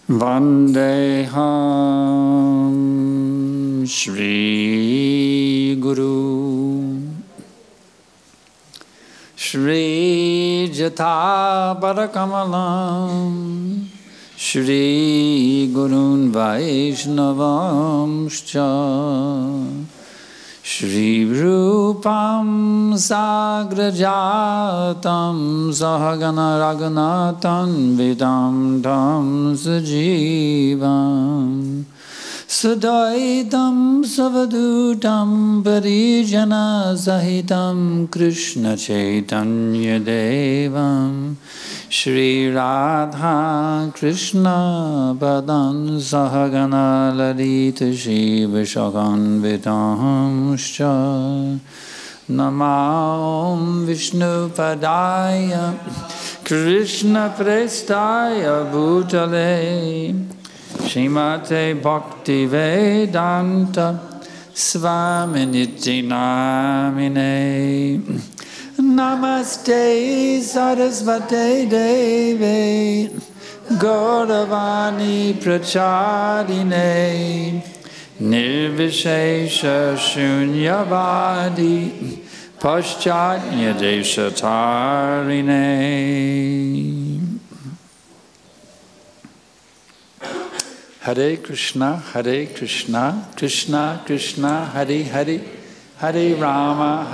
Vandeham Shri Guru Shri Jata Parakamalam Shri Gurun Vaishnavamscha Shri Rupam Sagrajatam Sahagana Raghunathan Vidam Tam Sajivam Sadaitam Savadutam Parijana Sahitam Krishna Chaitanya Devam Shri Radha Krishna Padan Sahagana Lalita Shiva Shakan Vitamscha Namam Vishnu Padaya Krishna Prestaya Bhutale Shrimate Bhaktivedanta Swaminiti Namine Namaste Sarasvate Deve Gauravani Prachadine Nirvishesha Shunyavadi Paschatya Deshatarine. Hare Krishna, Krishna Krishna, Hare Hare, Hare Rama,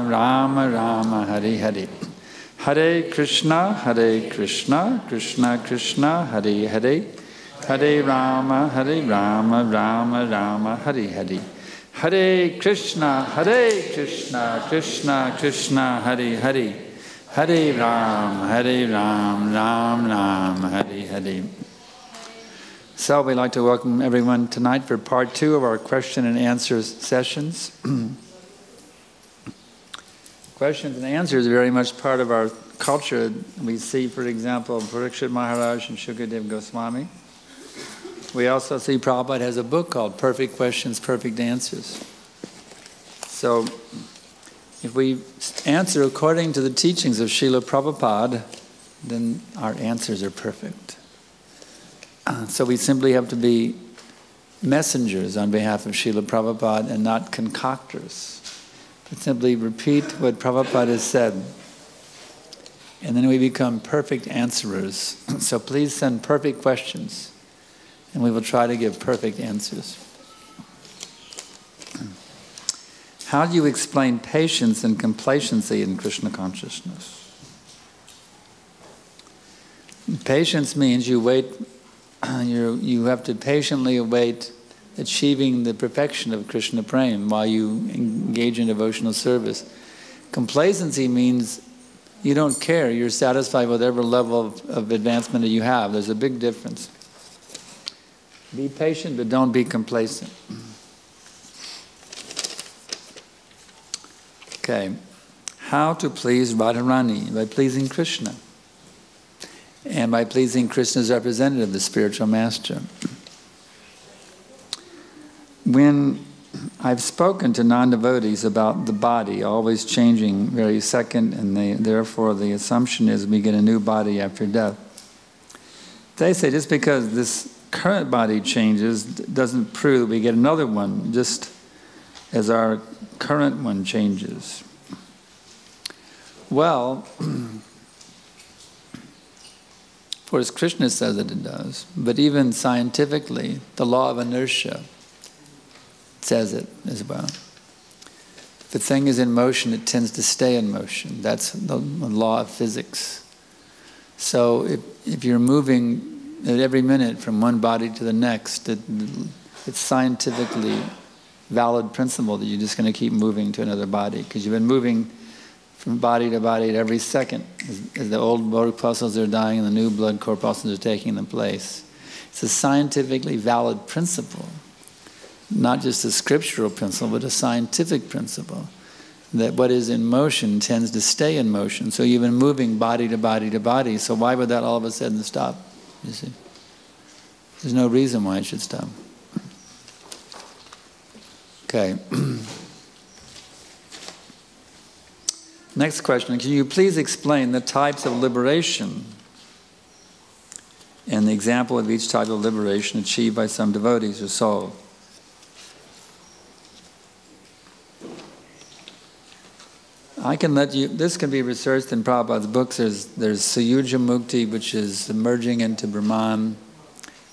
Rama Rama, Hare Hare. Hare Krishna, Krishna Krishna, Hare Hare, Hare Rama, Rama Rama, Hare Hare. Hare Krishna, Krishna Krishna, Hare Hare, Hare Ram, Ram Ram, Hare Hare. So we'd like to welcome everyone tonight for part 2 of our question and answers sessions. Questions and answers are very much part of our culture. We see, for example, Parikshit Maharaj and Shukadev Goswami. We also see Prabhupada has a book called Perfect Questions, Perfect Answers. So if we answer according to the teachings of Srila Prabhupada, then our answers are perfect. So we simply have to be messengers on behalf of Srila Prabhupada and not concoctors. But simply repeat what Prabhupada has said. And then we become perfect answerers. So please send perfect questions. And we will try to give perfect answers. How do you explain patience and complacency in Krishna consciousness? Patience means you wait. You have to patiently await achieving the perfection of Krishna Prem while you engage in devotional service. Complacency means you don't care. You're satisfied with whatever level of advancement that you have. There's a big difference. Be patient, but don't be complacent. Okay. How to please Radharani? By pleasing Krishna. And by pleasing Krishna's representative, the spiritual master. When I've spoken to non-devotees about the body always changing very second, and therefore the assumption is we get a new body after death, they say just because this current body changes doesn't prove we get another one, just as our current one changes. Well, of course, Krishna says that it does, but even scientifically, the law of inertia says it as well. If the thing is in motion, it tends to stay in motion. That's the law of physics. So if you're moving at every minute from one body to the next, it's scientifically valid principle that you're just going to keep moving to another body, because you've been moving from body to body at every second, as the old blood corpuscles are dying and the new blood corpuscles are taking their place. It's a scientifically valid principle, not just a scriptural principle, but a scientific principle, that what is in motion tends to stay in motion. So you've been moving body to body to body, so why would that all of a sudden stop? You see? There's no reason why it should stop. Okay. Next question, can you please explain the types of liberation and the example of each type of liberation achieved by some devotees or soul. I can let you, this can be researched in Prabhupada's books. There's Sayuja Mukti, which is merging into Brahman.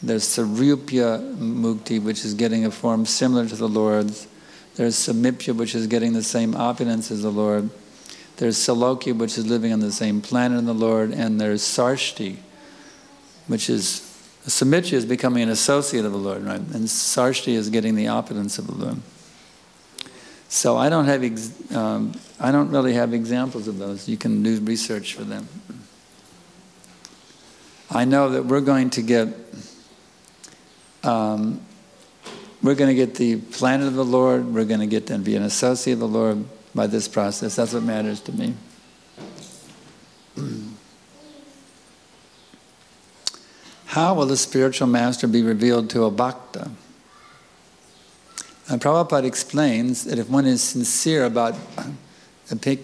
There's Sarupya Mukti, which is getting a form similar to the Lord's. There's Samipya, which is getting the same opulence as the Lord. There's Salokya, which is living on the same planet as the Lord. And there's Sarshti, which is, Samipya is becoming an associate of the Lord, right? And Sarshti is getting the opulence of the Lord. So I don't really have examples of those. You can do research for them. I know that we're going to get the planet of the Lord. We're going to get to be an associate of the Lord by this process. That's what matters to me. How will the spiritual master be revealed to a bhakta? And Prabhupada explains that if one is sincere about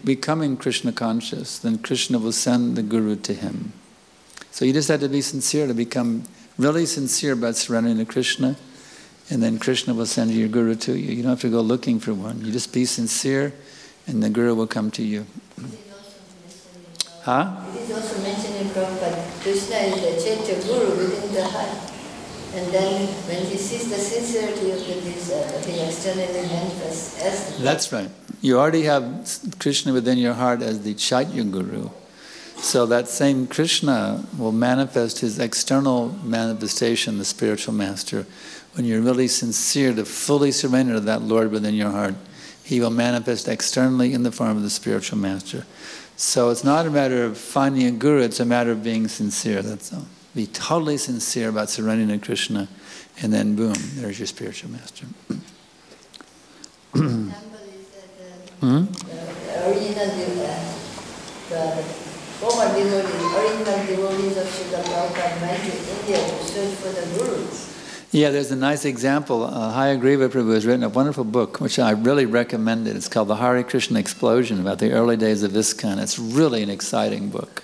becoming Krishna conscious, then Krishna will send the guru to him. So you just have to be sincere to become really sincere about surrendering to Krishna, and then Krishna will send your guru to you. You don't have to go looking for one. You just be sincere, and the guru will come to you. Huh? It is also mentioned in Prabhupada, Krishna is the Chaitya Guru within the heart. And then when he sees the sincerity of the thing externally manifests as... That's right. You already have Krishna within your heart as the Chaitya Guru. So that same Krishna will manifest his external manifestation, the spiritual master. When you're really sincere to fully surrender to that Lord within your heart, he will manifest externally in the form of the spiritual master. So it's not a matter of finding a guru, it's a matter of being sincere, that's all. Be totally sincere about surrendering to Krishna, and then boom, there's your spiritual master. The former original devotees of Srila Prabhupada went to India to search for the gurus. Yeah, there's a nice example. Hare Prabhu has written a wonderful book, which I really recommend it. It's called The Hare Krishna Explosion, about the early days of ISKCON. It's really an exciting book.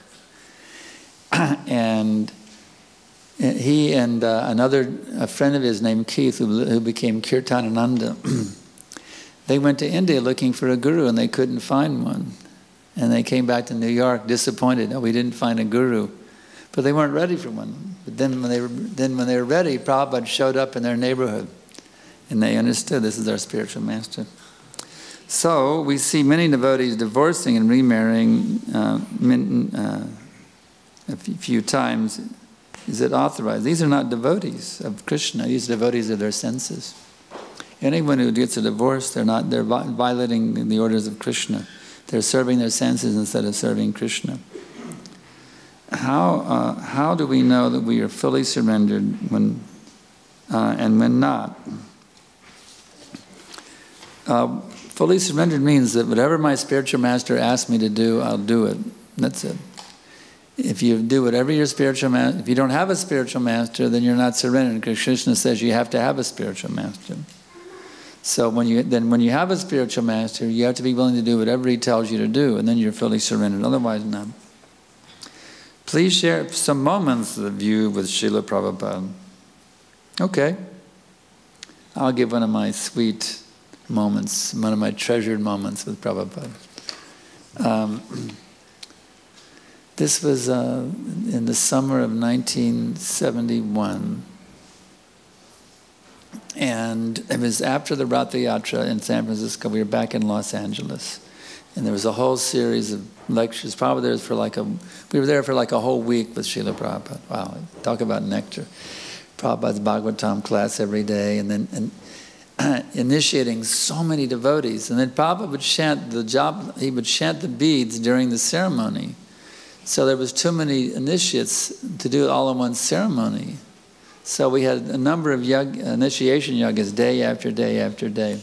And he and a friend of his named Keith, who became Kirtanananda, they went to India looking for a guru, and they couldn't find one. And they came back to New York disappointed. Oh, we didn't find a guru. But they weren't ready for one. But then when they were ready, Prabhupada showed up in their neighborhood. And they understood this is our spiritual master. So we see many devotees divorcing and remarrying a few times. Is it authorized? These are not devotees of Krishna. These are devotees of their senses. Anyone who gets a divorce, they're violating the orders of Krishna. They're serving their senses instead of serving Krishna. How do we know that we are fully surrendered when and when not? Fully surrendered means that whatever my spiritual master asks me to do, I'll do it. That's it. If you do whatever your spiritual master, if you don't have a spiritual master, then you're not surrendered, because Krishna says you have to have a spiritual master. So when you have a spiritual master, you have to be willing to do whatever he tells you to do, and then you're fully surrendered. Otherwise, not. Please share some moments of you with Srila Prabhupada. Okay. I'll give one of my sweet moments, one of my treasured moments with Prabhupada. This was in the summer of 1971. And it was after the Bhaktivedanta in San Francisco. We were back in Los Angeles. And there was a whole series of lectures. Probably there was we were there for like a whole week with Srila Prabhupada. Wow, talk about nectar. Prabhupada's Bhagavatam class every day, and then initiating so many devotees. And then Prabhupada would chant he would chant the beads during the ceremony. So there was too many initiates to do it all in one ceremony. So we had a number of initiation yagas day after day after day.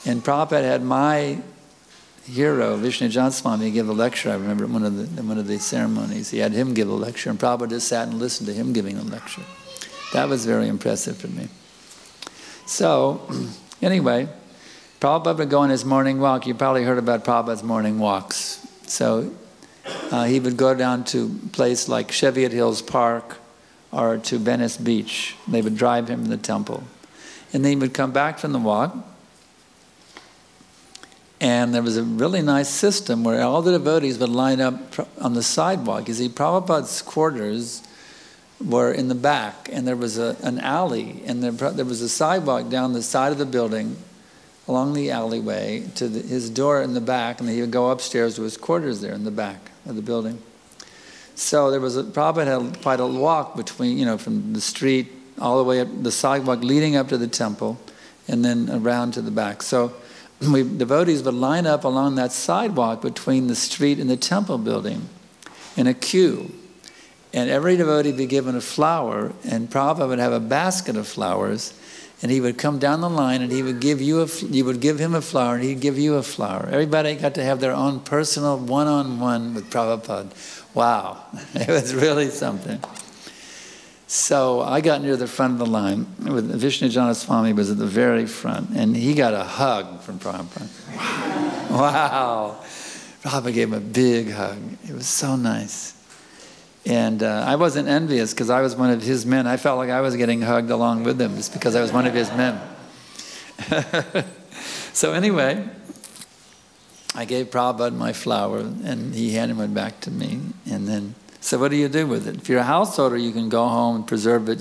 And Prabhupada had my hero, Vishnu Swami, give a lecture. I remember at one of the ceremonies. He had him give a lecture, and Prabhupada just sat and listened to him giving a lecture. That was very impressive for me. So, anyway, Prabhupada would go on his morning walk. You probably heard about Prabhupada's morning walks. So he would go down to a place like Cheviot Hills Park, or to Venice Beach. They would drive him to the temple. And then he would come back from the walk. And there was a really nice system where all the devotees would line up on the sidewalk. You see, Prabhupada's quarters were in the back, and there was an alley, and there was a sidewalk down the side of the building, along the alleyway, to his door in the back, and then he would go upstairs to his quarters there in the back of the building. So there was Prabhupada had quite a walk between, from the street all the way up the sidewalk leading up to the temple, and then around to the back. So devotees would line up along that sidewalk between the street and the temple building in a queue. And every devotee would be given a flower, and Prabhupada would have a basket of flowers, and he would come down the line and he would give you would give him a flower and he'd give you a flower. Everybody got to have their own personal one-on-one with Prabhupada. Wow, it was really something. So I got near the front of the line. Vishnujana Swami was at the very front, and he got a hug from Prabhupada. Wow. Prabhupada gave him a big hug. It was so nice. And I wasn't envious because I was one of his men. I felt like I was getting hugged along with him just because I was one of his men. So anyway, I gave Prabhupada my flower, and he handed it back to me. And then, so what do you do with it? If you're a householder, you can go home and preserve it,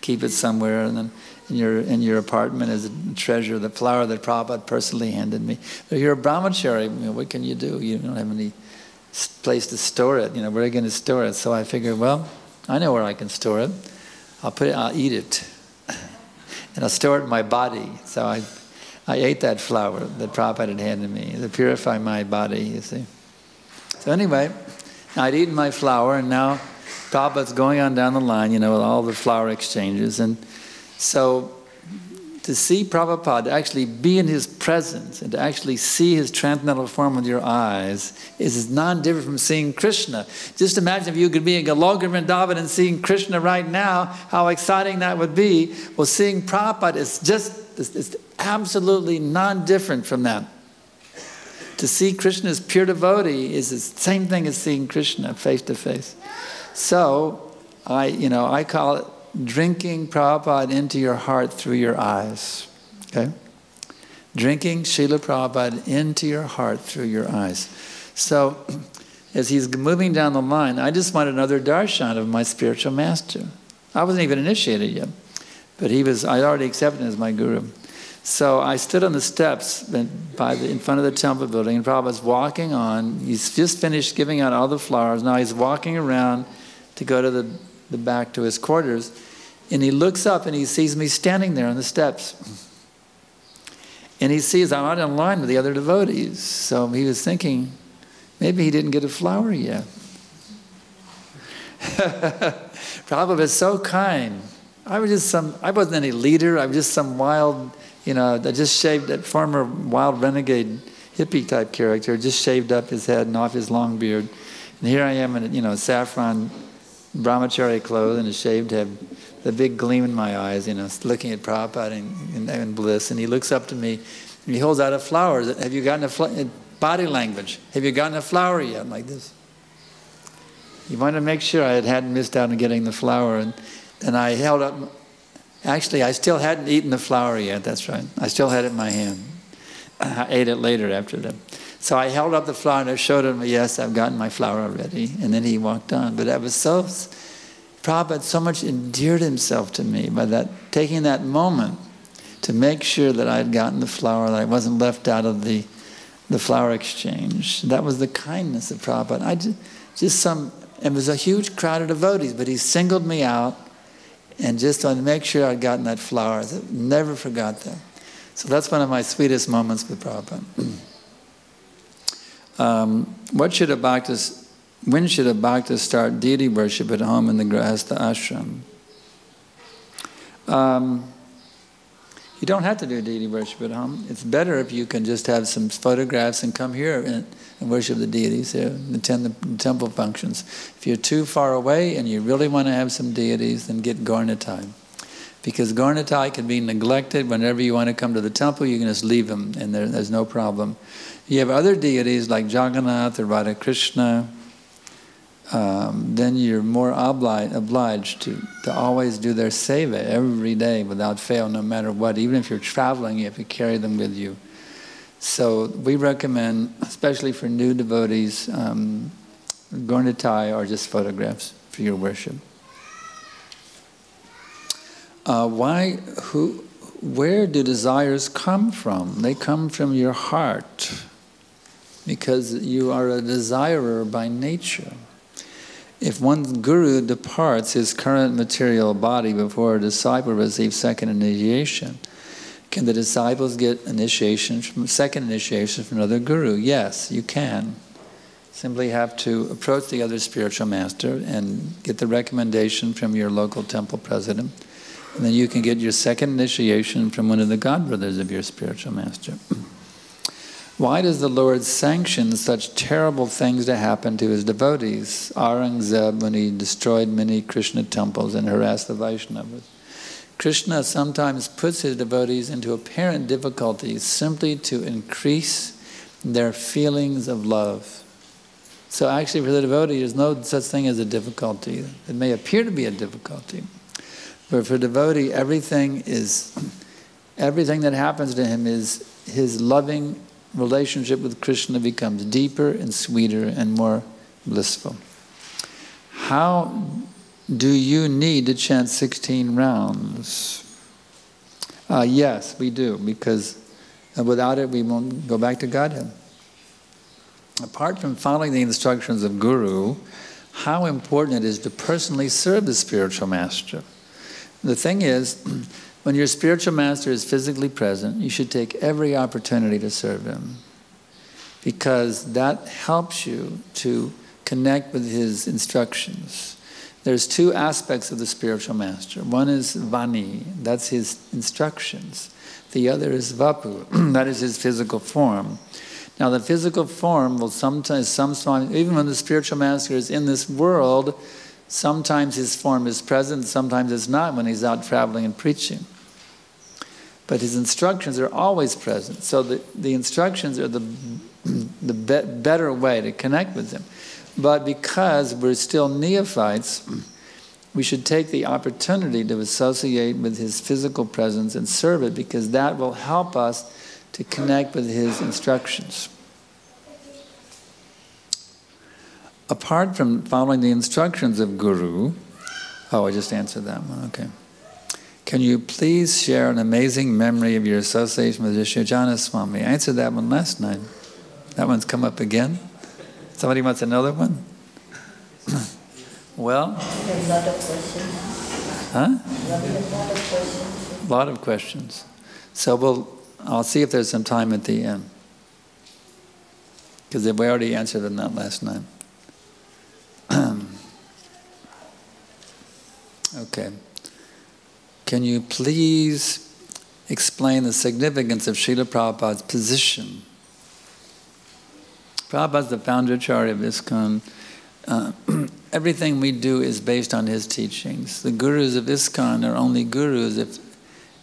keep it somewhere, and then in your apartment as a treasure, the flower that Prabhupada personally handed me. But if you're a brahmachari, what can you do? You don't have any place to store it. Where are you going to store it? So I figured, well, I know where I can store it. I'll eat it. And I'll store it in my body. So I ate that flower that Prabhupada had handed me to purify my body, you see. So anyway, I'd eaten my flower, and now Prabhupada's going on down the line, with all the flower exchanges. And so to see Prabhupada, to actually be in his presence, and to actually see his transcendental form with your eyes is non-different from seeing Krishna. Just imagine if you could be in Goloka Vrindavan and seeing Krishna right now, how exciting that would be. Well, seeing Prabhupada is absolutely non-different from that. To see Krishna as pure devotee is the same thing as seeing Krishna face to face. So, I call it drinking Prabhupada into your heart through your eyes. Okay? Drinking Srila Prabhupada into your heart through your eyes. So, as he's moving down the line, I just wanted another darshan of my spiritual master. I wasn't even initiated yet, but I already accepted him as my guru. So I stood on the steps in front of the temple building, and Prabhupada's walking on. He's just finished giving out all the flowers. Now he's walking around to go to the back to his quarters, and he looks up and he sees me standing there on the steps. And he sees I'm not in line with the other devotees. So he was thinking, maybe he didn't get a flower yet. Prabhupada is so kind. I wasn't any leader. I was just some wild, I just shaved that former wild renegade hippie type character, just shaved up his head and off his long beard. And here I am in, saffron brahmachari clothes and a shaved head, the big gleam in my eyes, looking at Prabhupada in bliss. And he looks up to me and he holds out a flower. Have you gotten a flower? Body language. Have you gotten a flower yet? I'm like this. He wanted to make sure I hadn't missed out on getting the flower. And I held up, actually I still hadn't eaten the flower yet, that's right. I still had it in my hand. I ate it later after that. So I held up the flower and I showed him, yes, I've gotten my flower already. And then he walked on. But that was Prabhupada so much endeared himself to me by taking that moment to make sure that I had gotten the flower, that I wasn't left out of the flower exchange. That was the kindness of Prabhupada. It was a huge crowd of devotees, but he singled me out and just wanted to make sure I'd gotten that flower. I never forgot that. So that's one of my sweetest moments with Prabhupada. When should a bhakta start deity worship at home in the Grahastha ashram? You don't have to do deity worship at home. It's better if you can just have some photographs and come here and worship the deities here, and attend the temple functions. If you're too far away and you really want to have some deities, then get Gaurnitai. Because Gaurnitai can be neglected. Whenever you want to come to the temple, you can just leave them, and there's no problem. You have other deities like Jagannath or Radha Krishna, then you're more obliged to always do their seva every day without fail, no matter what. Even if you're traveling, you have to carry them with you. So we recommend, especially for new devotees, going to Thai or just photographs for your worship. Where do desires come from? They come from your heart, because you are a desirer by nature. If one guru departs his current material body before a disciple receives second initiation, can the disciples get second initiation from another guru? Yes, you can. Simply have to approach the other spiritual master and get the recommendation from your local temple president. And then you can get your second initiation from one of the godbrothers of your spiritual master. Why does the Lord sanction such terrible things to happen to his devotees? Aurangzeb, when he destroyed many Krishna temples and harassed the Vaishnavas. Krishna sometimes puts his devotees into apparent difficulties simply to increase their feelings of love. So actually for the devotee, there's no such thing as a difficulty. It may appear to be a difficulty. But for a devotee, everything that happens to him is his loving relationship with Krishna becomes deeper and sweeter and more blissful. How do you need to chant 16 rounds? Yes, we do, because without it we won't go back to Godhead. Apart from following the instructions of Guru, how important it is to personally serve the spiritual master. The thing is, when your spiritual master is physically present, you should take every opportunity to serve him, because that helps you to connect with his instructions. There's two aspects of the spiritual master. One is Vani, that's his instructions. The other is Vapu, that is his physical form. Now the physical form will sometimes, even when the spiritual master is in this world, sometimes his form is present, sometimes it's not when he's out traveling and preaching. But his instructions are always present. So the instructions are the better way to connect with him. But because we're still neophytes, we should take the opportunity to associate with his physical presence and serve it, because that will help us to connect with his instructions. Apart from following the instructions of Guru, I just answered that one, okay. Can you please share an amazing memory of your association with Yashojana Swami? I answered that one last night. That one's come up again. Somebody wants another one? Well? A lot of questions. Huh? A lot of questions. A lot of questions. So I'll see if there's some time at the end, because we already answered them that last night. Okay. Can you please explain the significance of Srila Prabhupada's position? Prabhupada's the Founder-Acharya of ISKCON. Everything we do is based on his teachings. The gurus of ISKCON are only gurus if,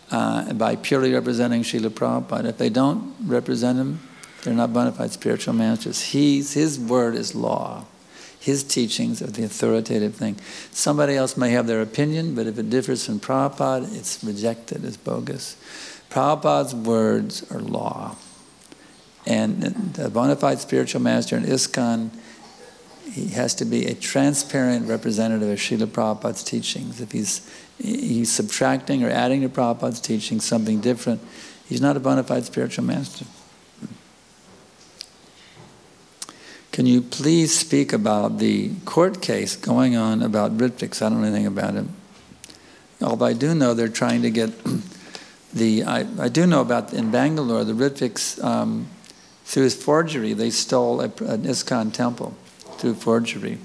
by purely representing Srila Prabhupada. If they don't represent him, they're not bona fide spiritual masters. His word is law. His teachings are the authoritative thing. Somebody else may have their opinion, but if it differs from Prabhupada, it's rejected as bogus. Prabhupada's words are law. And the bona fide spiritual master in ISKCON, he has to be a transparent representative of Srila Prabhupada's teachings. If he's subtracting or adding to Prabhupada's teachings something different, he's not a bona fide spiritual master. Can you please speak about the court case going on about Ritviks? I don't know anything about it. Although I do know they're trying to get I do know about in Bangalore, the Ritviks, through his forgery, they stole an ISKCON temple through forgery.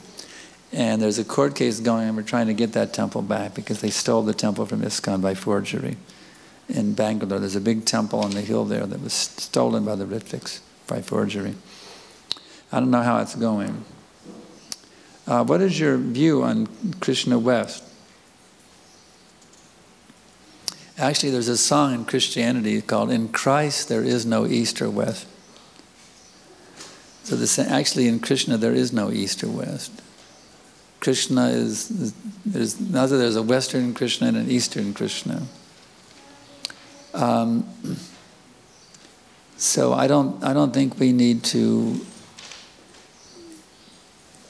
And there's a court case going on, we're trying to get that temple back because they stole the temple from ISKCON by forgery. In Bangalore, there's a big temple on the hill there that was stolen by the Ritviks by forgery. I don't know how it's going. What is your view on Krishna West? Actually, there's a song in Christianity called "In Christ There Is No East or West." So actually in Krishna there is no East or West. Krishna there's a Western Krishna and an Eastern Krishna. So I don't think we need to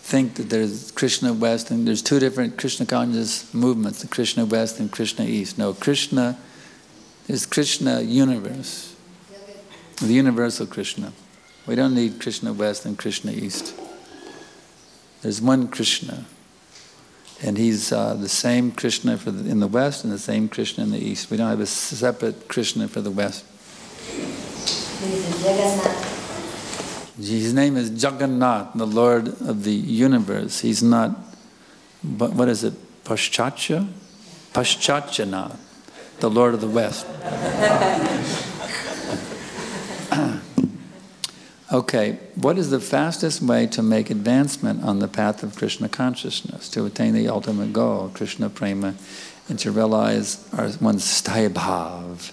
think that there's Krishna West and there's two different Krishna conscious movements, the Krishna West and Krishna East. No, there's Krishna universe, the universal Krishna. We don't need Krishna West and Krishna East. There's one Krishna, and he's the same Krishna in the West and the same Krishna in the East. We don't have a separate Krishna for the West. His name is Jagannath, the Lord of the universe. He's not, what is it, Paschatya? Paschatya, the Lord of the West. Okay, what is the fastest way to make advancement on the path of Krishna consciousness, to attain the ultimate goal, Krishna prema, and to realize one's sthaya bhav?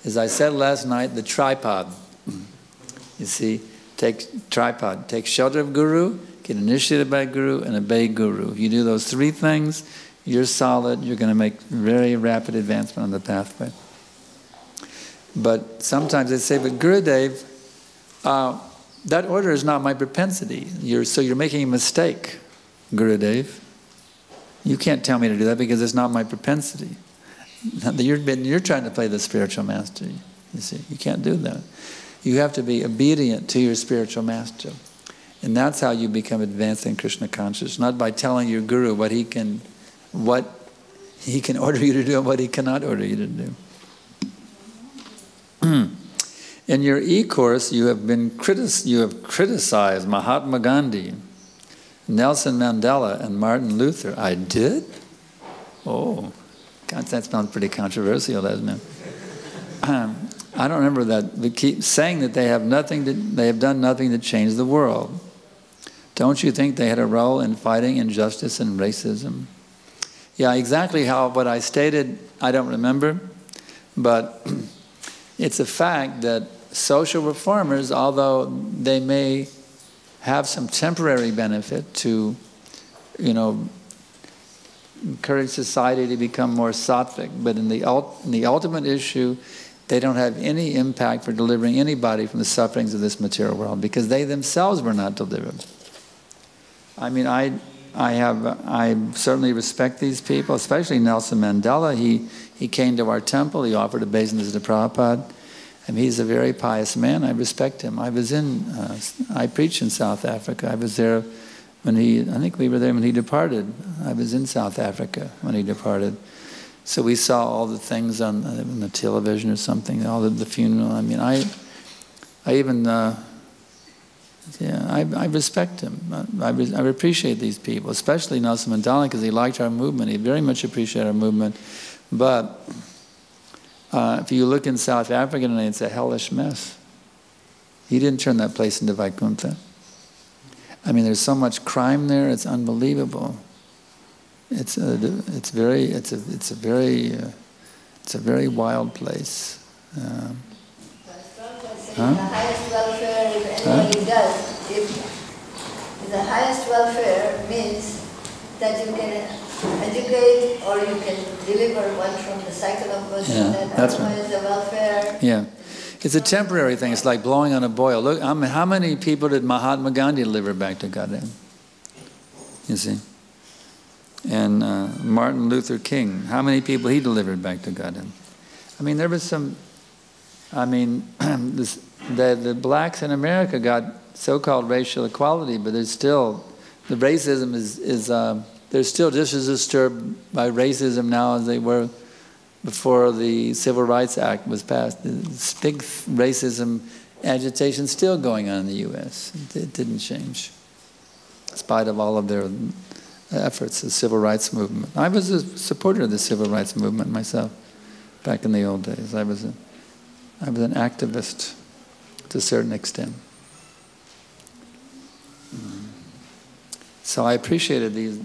As I said last night, the tripod. You see, take shelter of Guru, get initiated by Guru, and obey Guru. If you do those three things, you're solid, you're going to make very rapid advancement on the pathway. But sometimes they say, but Gurudev, that order is not my propensity. So you're making a mistake, Gurudev. You can't tell me to do that because it's not my propensity. You're trying to play the spiritual master, you see. You can't do that. You have to be obedient to your spiritual master. And that's how you become advanced in Krishna consciousness, not by telling your guru what he can order you to do and what he cannot order you to do. In your e-course, you have criticized Mahatma Gandhi, Nelson Mandela, and Martin Luther. I did? Oh, God, that sounds pretty controversial, doesn't it? I don't remember that. We keep saying that they have done nothing to change the world. Don't you think they had a role in fighting injustice and racism? Yeah, exactly what I stated, I don't remember, but it's a fact that social reformers, although they may have some temporary benefit to, encourage society to become more sattvic, but in the ultimate issue, they don't have any impact for delivering anybody from the sufferings of this material world because they themselves were not delivered. I mean, I certainly respect these people, especially Nelson Mandela. He came to our temple. He offered obeisance to Prabhupada. I mean, he's a very pious man. I respect him. I preached in South Africa. I was there I think we were there when he departed. I was in South Africa when he departed. So we saw all the things on the television or something, all the funeral. I mean, I respect him. I appreciate these people, especially Nelson Mandela, because he liked our movement. He very much appreciated our movement. But if you look in South Africa today, it's a hellish mess. He didn't turn that place into Vaikuntha. I mean, there's so much crime there; it's unbelievable. It's a very wild place. The highest welfare, if anybody does, if the highest welfare means that you can educate or you can deliver one from the cycle of birth, that's otherwise the welfare. Yeah. It's a temporary thing. It's like blowing on a boil. Look, how many people did Mahatma Gandhi deliver back to Godhead? You see? And Martin Luther King, how many people he delivered back to Godhead? I mean, there was some, the blacks in America got so-called racial equality, but there's still, the racism they're still just as disturbed by racism now as they were before the Civil Rights Act was passed. This big racism agitation still going on in the U.S. It didn't change, in spite of all of their efforts, the Civil Rights Movement. I was a supporter of the Civil Rights Movement myself, back in the old days. I was an activist to a certain extent. So I appreciate these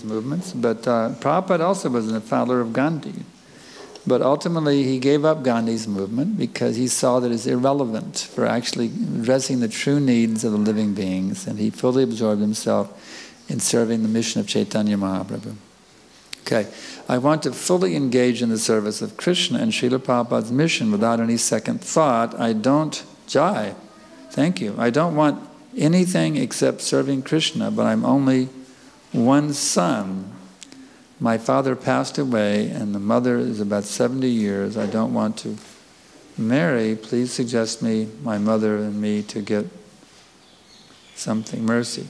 movements, but Prabhupada also was a follower of Gandhi. But ultimately, he gave up Gandhi's movement because he saw that it's irrelevant for actually addressing the true needs of the living beings, and he fully absorbed himself in serving the mission of Chaitanya Mahaprabhu. Okay, I want to fully engage in the service of Krishna and Srila Prabhupada's mission without any second thought. I don't, Jai, thank you. I don't want anything except serving Krishna, but I'm only one son. My father passed away and the mother is about 70 years. I don't want to marry. Please suggest my mother and me to get something, mercy.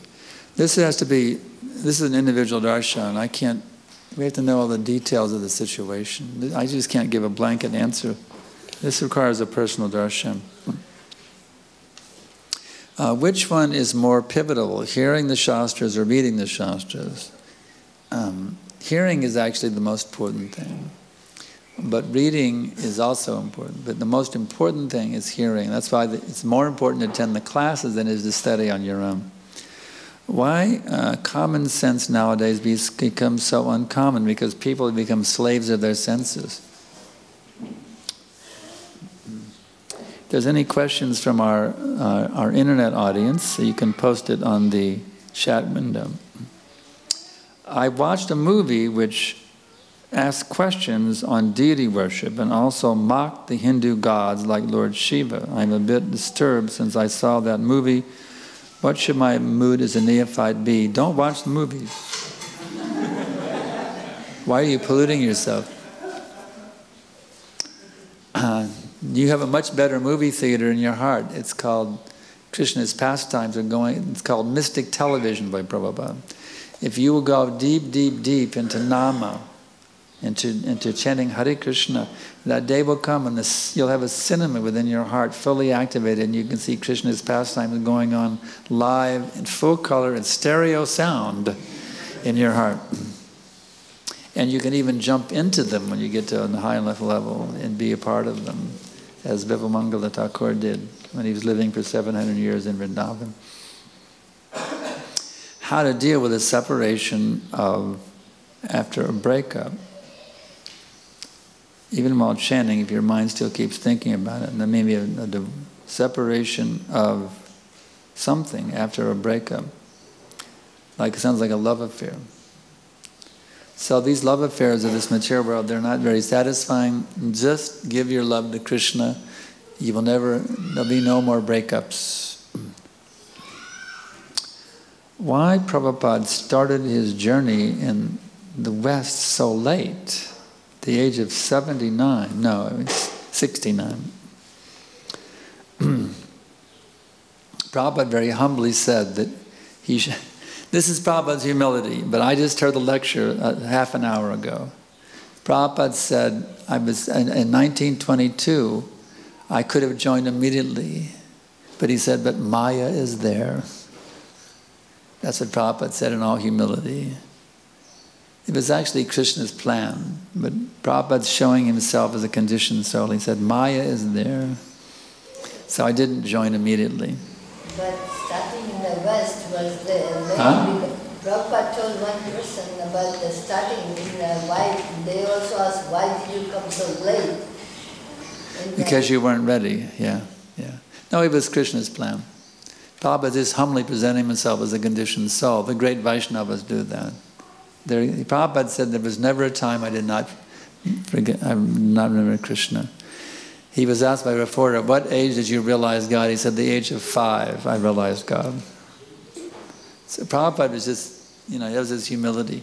This is an individual darshan. We have to know all the details of the situation. I just can't give a blanket answer. This requires a personal darshan. Which one is more pivotal, hearing the Shastras or reading the Shastras? Hearing is actually the most important thing. But reading is also important. But the most important thing is hearing. That's why it's more important to attend the classes than it is to study on your own. Why common sense nowadays becomes so uncommon? Because people have become slaves of their senses. If there's any questions from our internet audience, so you can post it on the chat window. I watched a movie which asked questions on deity worship and also mocked the Hindu gods like Lord Shiva. I'm a bit disturbed since I saw that movie. What should my mood as a neophyte be? Don't watch the movies. Why are you polluting yourself? You have a much better movie theater in your heart. It's called Krishna's Pastimes Are Going. It's called Mystic Television by Prabhupada. If you will go deep, deep, deep into Nama, into chanting Hare Krishna, that day will come and you'll have a cinema within your heart fully activated and you can see Krishna's pastimes going on live in full color and stereo sound in your heart. And you can even jump into them when you get to a high enough level and be a part of them, as Vivamangala Thakur did when he was living for 700 years in Vrindavan. How to deal with a separation after a breakup. Even while chanting, if your mind still keeps thinking about it, and then maybe a separation of something after a breakup. Like it sounds like a love affair. So these love affairs of this material world, they're not very satisfying. Just give your love to Krishna. You will there'll be no more breakups. Why Prabhupada started his journey in the West so late? The age of 79, no, it's 69. Prabhupada very humbly said that this is Prabhupada's humility, but I just heard the lecture half an hour ago. Prabhupada said, in 1922, I could have joined immediately, but he said, but Maya is there. That's what Prabhupada said in all humility. It was actually Krishna's plan, but Prabhupada's showing himself as a conditioned soul. He said, Maya is there. So I didn't join immediately. But starting in the West was the Prabhupada told one person about the starting in why they also asked, why did you come so late? Because you weren't ready, yeah. No, it was Krishna's plan. Prabhupada is humbly presenting himself as a conditioned soul. The great Vaishnavas do that. Prabhupada said there was never a time I did not remember Krishna. He was asked by a reporter, what age did you realize God? He said, the age of 5, I realized God. So Prabhupada was just, it was his humility.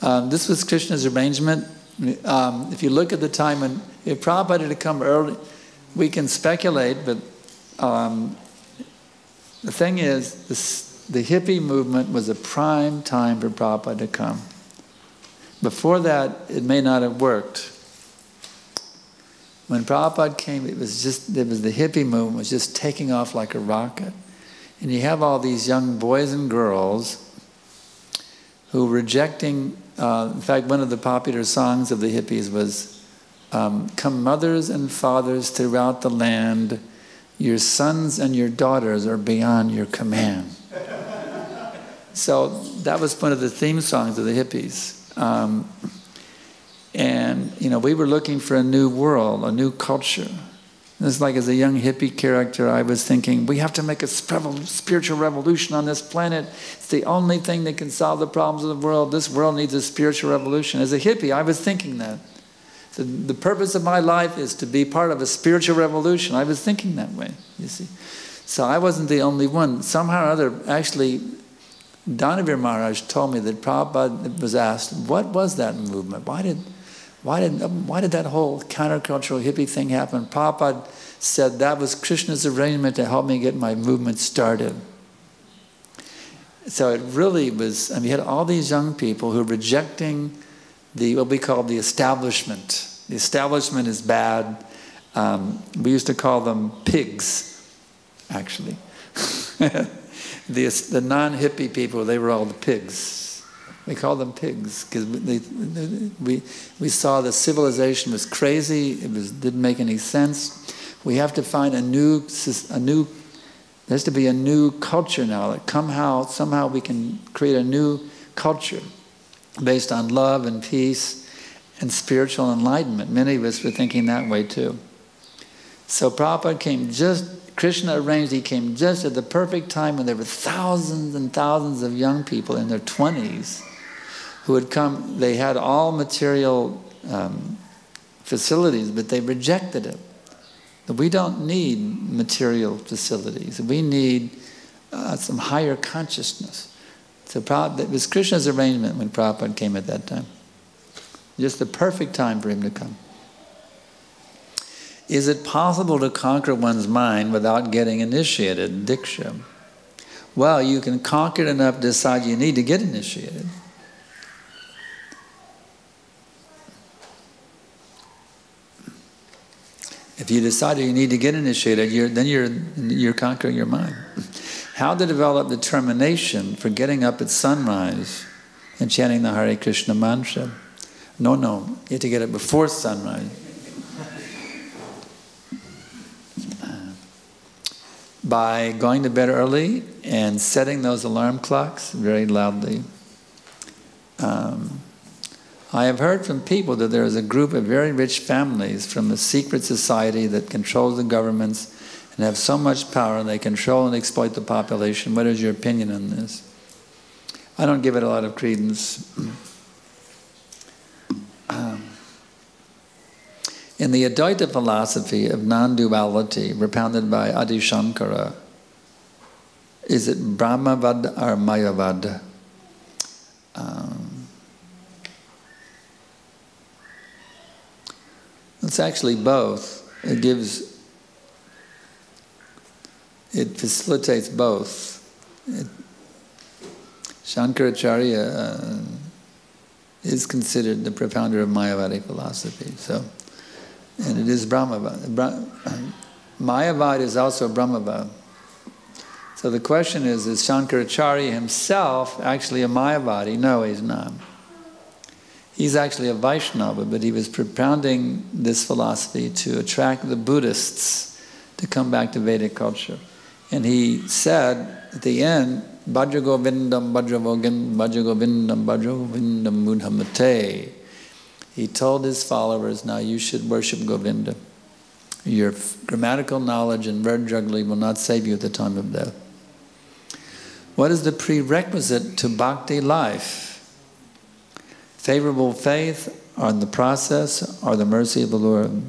This was Krishna's arrangement. If you look at the time when, if Prabhupada had come early, we can speculate, but the thing is, the hippie movement was a prime time for Prabhupada to come. Before that, it may not have worked. When Prabhupada came, the hippie movement was just taking off like a rocket. And you have all these young boys and girls who were rejecting, in fact, one of the popular songs of the hippies was, come mothers and fathers throughout the land, your sons and your daughters are beyond your command. So that was one of the theme songs of the hippies. And we were looking for a new world, a new culture. It's like as a young hippie character, I was thinking, we have to make a spiritual revolution on this planet. It's the only thing that can solve the problems of the world. This world needs a spiritual revolution. As a hippie, I was thinking that. So the purpose of my life is to be part of a spiritual revolution. I was thinking that way, you see. So I wasn't the only one. Somehow or other, actually, Dhanavir Maharaj told me that Prabhupada was asked, what was that movement? Why did that whole countercultural hippie thing happen? Prabhupada said that was Krishna's arrangement to help me get my movement started. So it really was, I mean, you had all these young people who were rejecting what we call the establishment. The establishment is bad. We used to call them pigs, actually. The non-hippie people, they were all the pigs. We call them pigs because we saw the civilization was crazy. Didn't make any sense. We have to find there has to be a new culture now. That somehow we can create a new culture based on love and peace and spiritual enlightenment. Many of us were thinking that way too. So Prabhupada Krishna arranged, he came just at the perfect time when there were thousands and thousands of young people in their 20s who had come. They had all material facilities, but they rejected it. We don't need material facilities. We need some higher consciousness. So it was Krishna's arrangement when Prabhupada came at that time. Just the perfect time for him to come. Is it possible to conquer one's mind without getting initiated, Diksha? Well, you can conquer it enough to decide you need to get initiated. If you decide you need to get initiated, then you're conquering your mind. How to develop determination for getting up at sunrise and chanting the Hare Krishna mantra? No, you have to get up before sunrise. By going to bed early and setting those alarm clocks very loudly. I have heard from people that there is a group of very rich families from a secret society that controls the governments and have so much power and they control and exploit the population. What is your opinion on this? I don't give it a lot of credence. In the Advaita philosophy of non-duality, propounded by Adi Shankara, is it Brahmavad or Mayavad? It's actually both. It facilitates both. Shankaracharya is considered the propounder of Mayavadi philosophy. And it is Brahmavad. Mayavad is also Brahmavad. So the question is Shankaracharya himself actually a Mayavadi? No, he's not. He's actually a Vaishnava, but he was propounding this philosophy to attract the Buddhists to come back to Vedic culture. And he said at the end, Bhajra Govindam, Bhajra Govindam, Bhajra Govindam Mudhamate. He told his followers, now you should worship Govinda. Your grammatical knowledge and word juggling will not save you at the time of death. What is the prerequisite to bhakti life? Favorable faith or the process or the mercy of the Lord?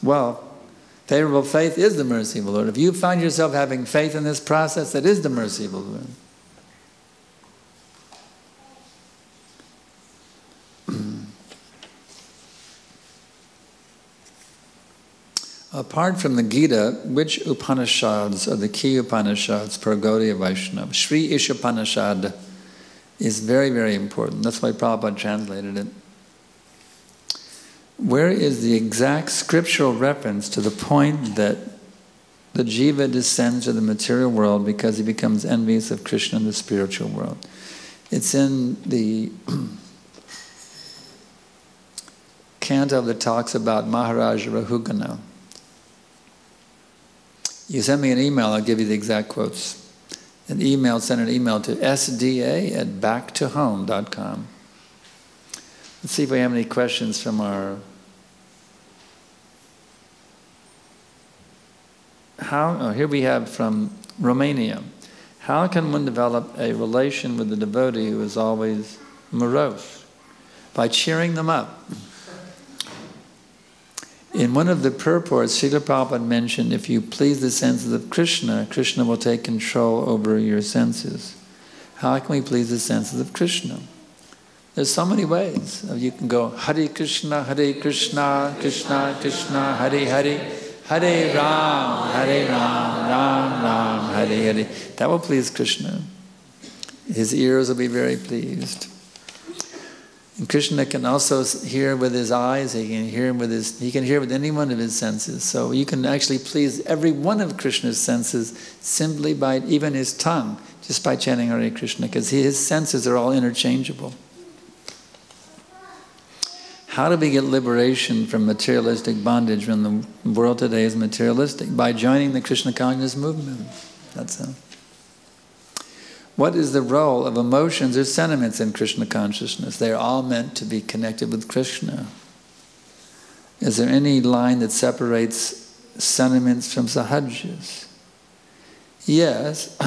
Well, favorable faith is the mercy of the Lord. If you find yourself having faith in this process, that is the mercy of the Lord. Apart from the Gita, which Upanishads are the key Upanishads per Gaudiya Vaishnava? Sri Ishopanishad is very, very important. That's why Prabhupada translated it. Where is the exact scriptural reference to the point that the jiva descends to the material world because he becomes envious of Krishna in the spiritual world? It's in the canto that talks about Maharaj Rahugana. You send me an email, I'll give you the exact quotes. Send an email to sda@backtohome.com. Let's see if we have any questions from our here we have from Romania. How can one develop a relation with the devotee who is always morose? By cheering them up. In one of the purports, Srila Prabhupada mentioned, if you please the senses of Krishna, Krishna will take control over your senses. How can we please the senses of Krishna? There's so many ways. You can go, Hare Krishna, Krishna Krishna, Hare Hare, Hare Ram, Ram Ram, Hare Hare. That will please Krishna. His ears will be very pleased. And Krishna can also hear with his eyes, he can hear with any one of his senses. So you can actually please every one of Krishna's senses simply by even his tongue, just by chanting Hare Krishna, because his senses are all interchangeable. How do we get liberation from materialistic bondage when the world today is materialistic? By joining the Krishna consciousness movement. That's how. What is the role of emotions or sentiments in Krishna consciousness? They are all meant to be connected with Krishna. Is there any line that separates sentiments from sahajas? Yes.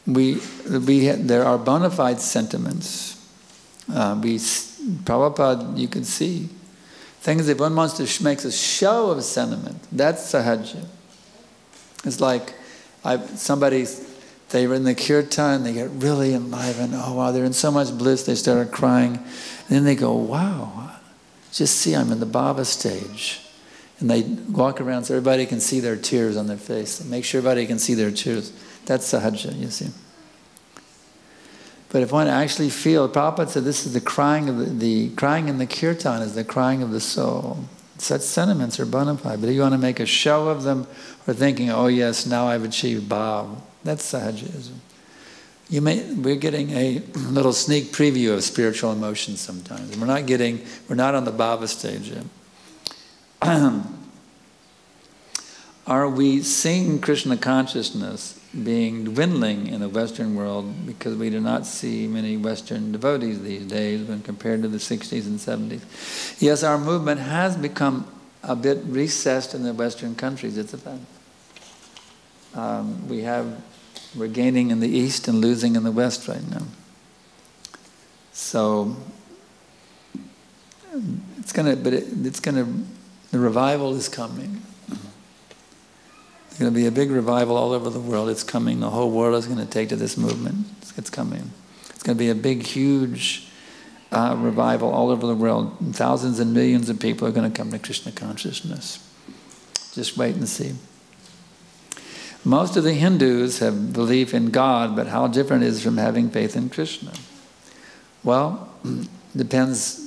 There are bona fide sentiments. Prabhupada, you can see things if one wants to make a show of sentiment, that's sahaja. It's like they were in the kirtan, they get really enlivened. Oh wow, they're in so much bliss, they started crying. And then they go, wow, just see, I'm in the bhava stage. And they walk around so everybody can see their tears on their face. They make sure everybody can see their tears. That's sahaja, you see. But if one actually feels, Prabhupada said this is the crying of the crying in the kirtan is the crying of the soul. Such sentiments are bona fide. But if you want to make a show of them, or thinking, oh yes, now I've achieved bhav, that's sahajaism. We're getting a little sneak preview of spiritual emotions sometimes. We're not on the bhava stage yet. Are we seeing Krishna consciousness dwindling in the Western world because we do not see many Western devotees these days when compared to the 60s and 70s? Yes, our movement has become a bit recessed in the Western countries. It's a fact. We're gaining in the East and losing in the West right now. So the revival is coming. There's going to be a big revival all over the world. It's coming. The whole world is going to take to this movement. It's coming. It's going to be a big, huge revival all over the world. Thousands and millions of people are going to come to Krishna consciousness. Just wait and see. Most of the Hindus have belief in God, but how different it is from having faith in Krishna? Well, it depends.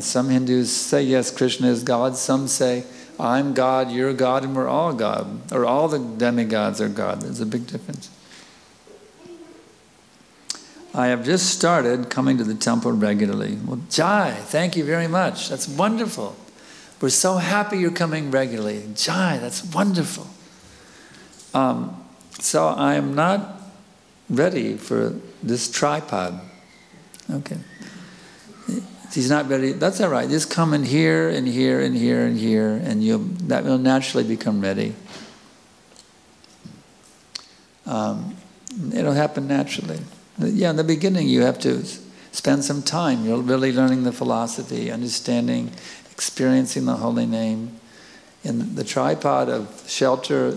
Some Hindus say, yes, Krishna is God. Some say, I'm God, you're God, and we're all God. Or all the demigods are God. There's a big difference. I have just started coming to the temple regularly. Well, Jai, thank you very much. That's wonderful. We're so happy you're coming regularly. Jai, that's wonderful. So I am not ready for this tripod. Okay. He's not ready. That's all right. Just come in here and here and here and here, and that will naturally become ready. It'll happen naturally. Yeah, in the beginning you have to spend some time. You're really learning the philosophy, understanding, experiencing the holy name. And the tripod of shelter,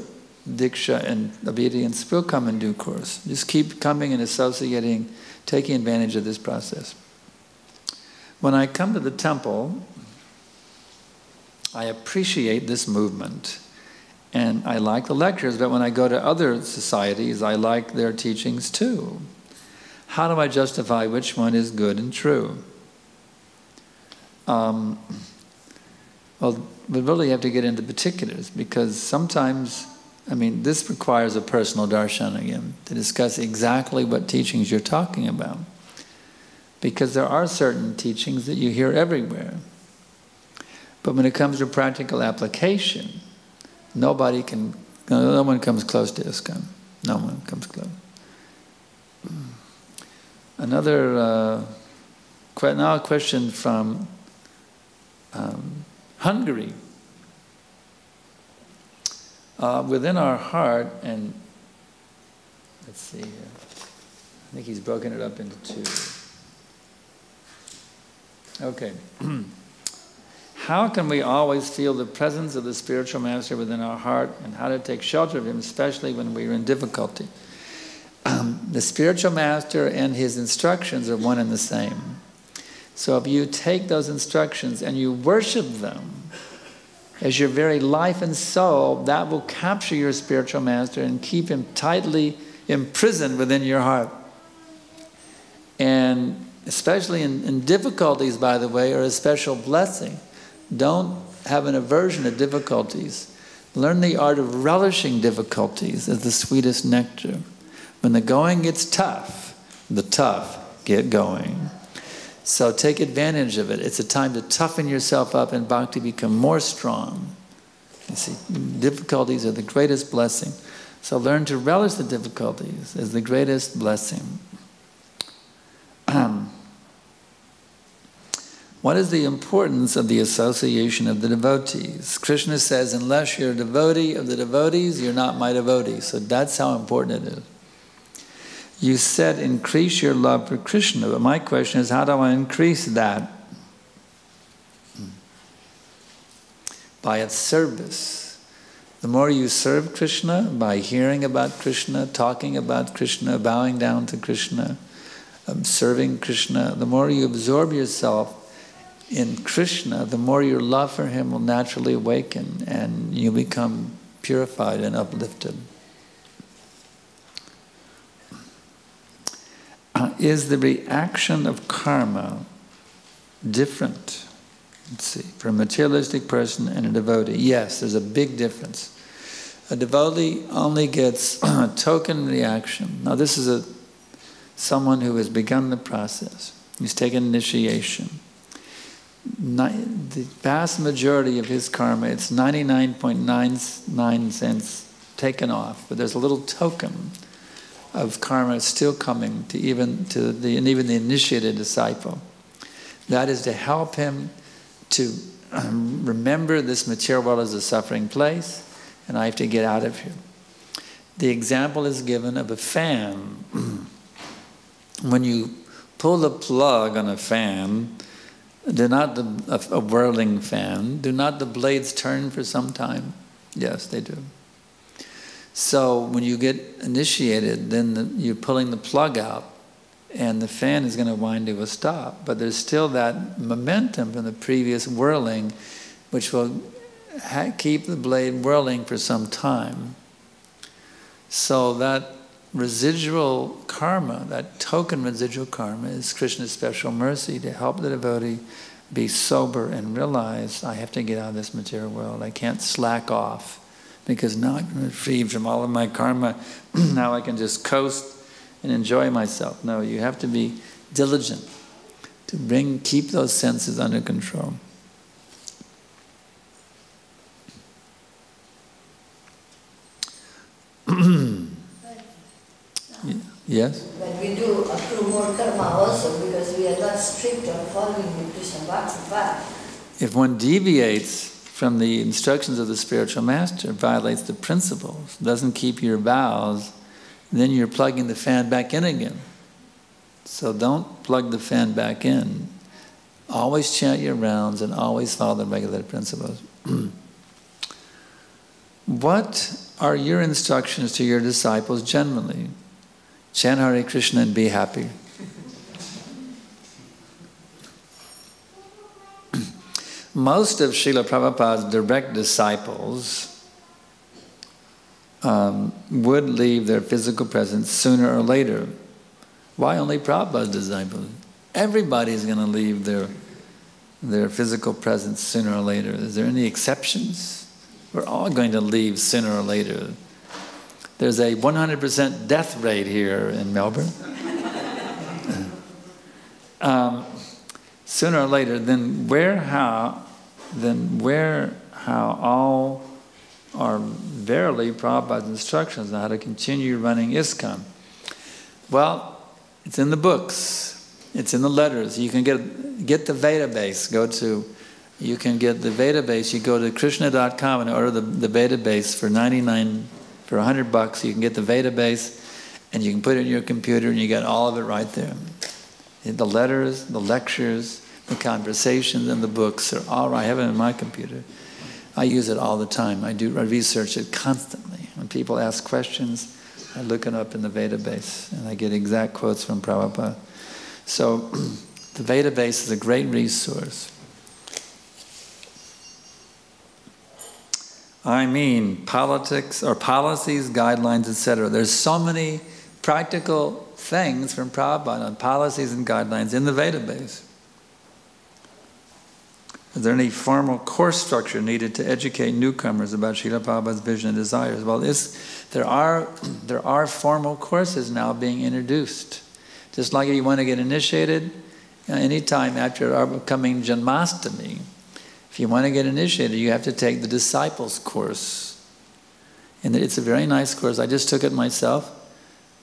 diksha, and obedience will come in due course. Just keep coming and associating, taking advantage of this process. When I come to the temple, I appreciate this movement. And I like the lectures, but when I go to other societies, I like their teachings too. How do I justify which one is good and true? Well, we really have to get into particulars, because sometimes, this requires a personal darshan again, to discuss exactly what teachings you're talking about. Because there are certain teachings that you hear everywhere. But when it comes to practical application, no one comes close to ISKCON. No one comes close. Now a question from Hungary. within our heart, and let's see here. I think he's broken it up into two. Okay. How can we always feel the presence of the spiritual master within our heart, and how to take shelter of him, especially when we are in difficulty? The spiritual master and his instructions are one and the same. So if you take those instructions and you worship them as your very life and soul, that will capture your spiritual master and keep him tightly imprisoned within your heart. And especially in difficulties, by the way, are a special blessing. Don't have an aversion to difficulties. Learn the art of relishing difficulties as the sweetest nectar. When the going gets tough, the tough get going. So take advantage of it. It's a time to toughen yourself up and bhakti become more strong. You see, difficulties are the greatest blessing. So learn to relish the difficulties as the greatest blessing. What is the importance of the association of the devotees? Krishna says, unless you're a devotee of the devotees, you're not my devotee. So that's how important it is. You said increase your love for Krishna, but my question is, how do I increase that? By its service. The more you serve Krishna, by hearing about Krishna, talking about Krishna, bowing down to Krishna, serving Krishna, the more you absorb yourself in Krishna, the more your love for him will naturally awaken and you become purified and uplifted. Is the reaction of karma different, let's see, for a materialistic person and a devotee? Yes, there's a big difference. A devotee only gets a token reaction. Now this is someone who has begun the process. He's taken initiation. The vast majority of his karma, it's 99.99 cents taken off, but there's a little token of karma still coming to even the initiated disciple. That is to help him to remember this material world as a suffering place, and I have to get out of here. The example is given of a fan. When you pull the plug on a fan, a whirling fan, do not the blades turn for some time? Yes, they do. So when you get initiated, then you're pulling the plug out, and the fan is going to wind to a stop. But there's still that momentum from the previous whirling, which will keep the blade whirling for some time. So that residual karma, that token residual karma, is Krishna's special mercy to help the devotee be sober and realize, I have to get out of this material world. I can't slack off, because now I'm freed from all of my karma. Now I can just coast and enjoy myself. No, you have to be diligent to keep those senses under control. Yes? But we do accrue more karma also because we are not strict on following the Krishna Bhakti path. If one deviates from the instructions of the spiritual master, violates the principles, doesn't keep your vows, then you're plugging the fan back in again. So don't plug the fan back in. Always chant your rounds and always follow the regulated principles. What are your instructions to your disciples generally? Chant Hare Krishna and be happy. Most of Srila Prabhupada's direct disciples would leave their physical presence sooner or later. Why only Prabhupada's disciples? Everybody's going to leave their physical presence sooner or later. Is there any exceptions? We're all going to leave sooner or later. There's a 100% death rate here in Melbourne. Sooner or later, then how all are verily Prabhupada's instructions on how to continue running ISKCON. Well, it's in the books. It's in the letters. You can get the VedaBase. Go to You can get the VedaBase. You go to krishna.com and order the VedaBase for $100. You can get the VedaBase, and you can put it in your computer, and you get all of it right there. The letters, the lectures, the conversations, and the books are all right. I have it in my computer. I use it all the time. I research it constantly. When people ask questions, I look it up in the VedaBase, and I get exact quotes from Prabhupada. So the VedaBase is a great resource. I mean, politics or policies, guidelines, etc. There's so many practical things from Prabhupada on policies and guidelines in the VedaBase. Is there any formal course structure needed to educate newcomers about Srila Prabhupada's vision and desires? Well, there are formal courses now being introduced. Just like if you want to get initiated, anytime after our coming Janmashtami, if you want to get initiated, you have to take the disciples course. And it's a very nice course. I just took it myself,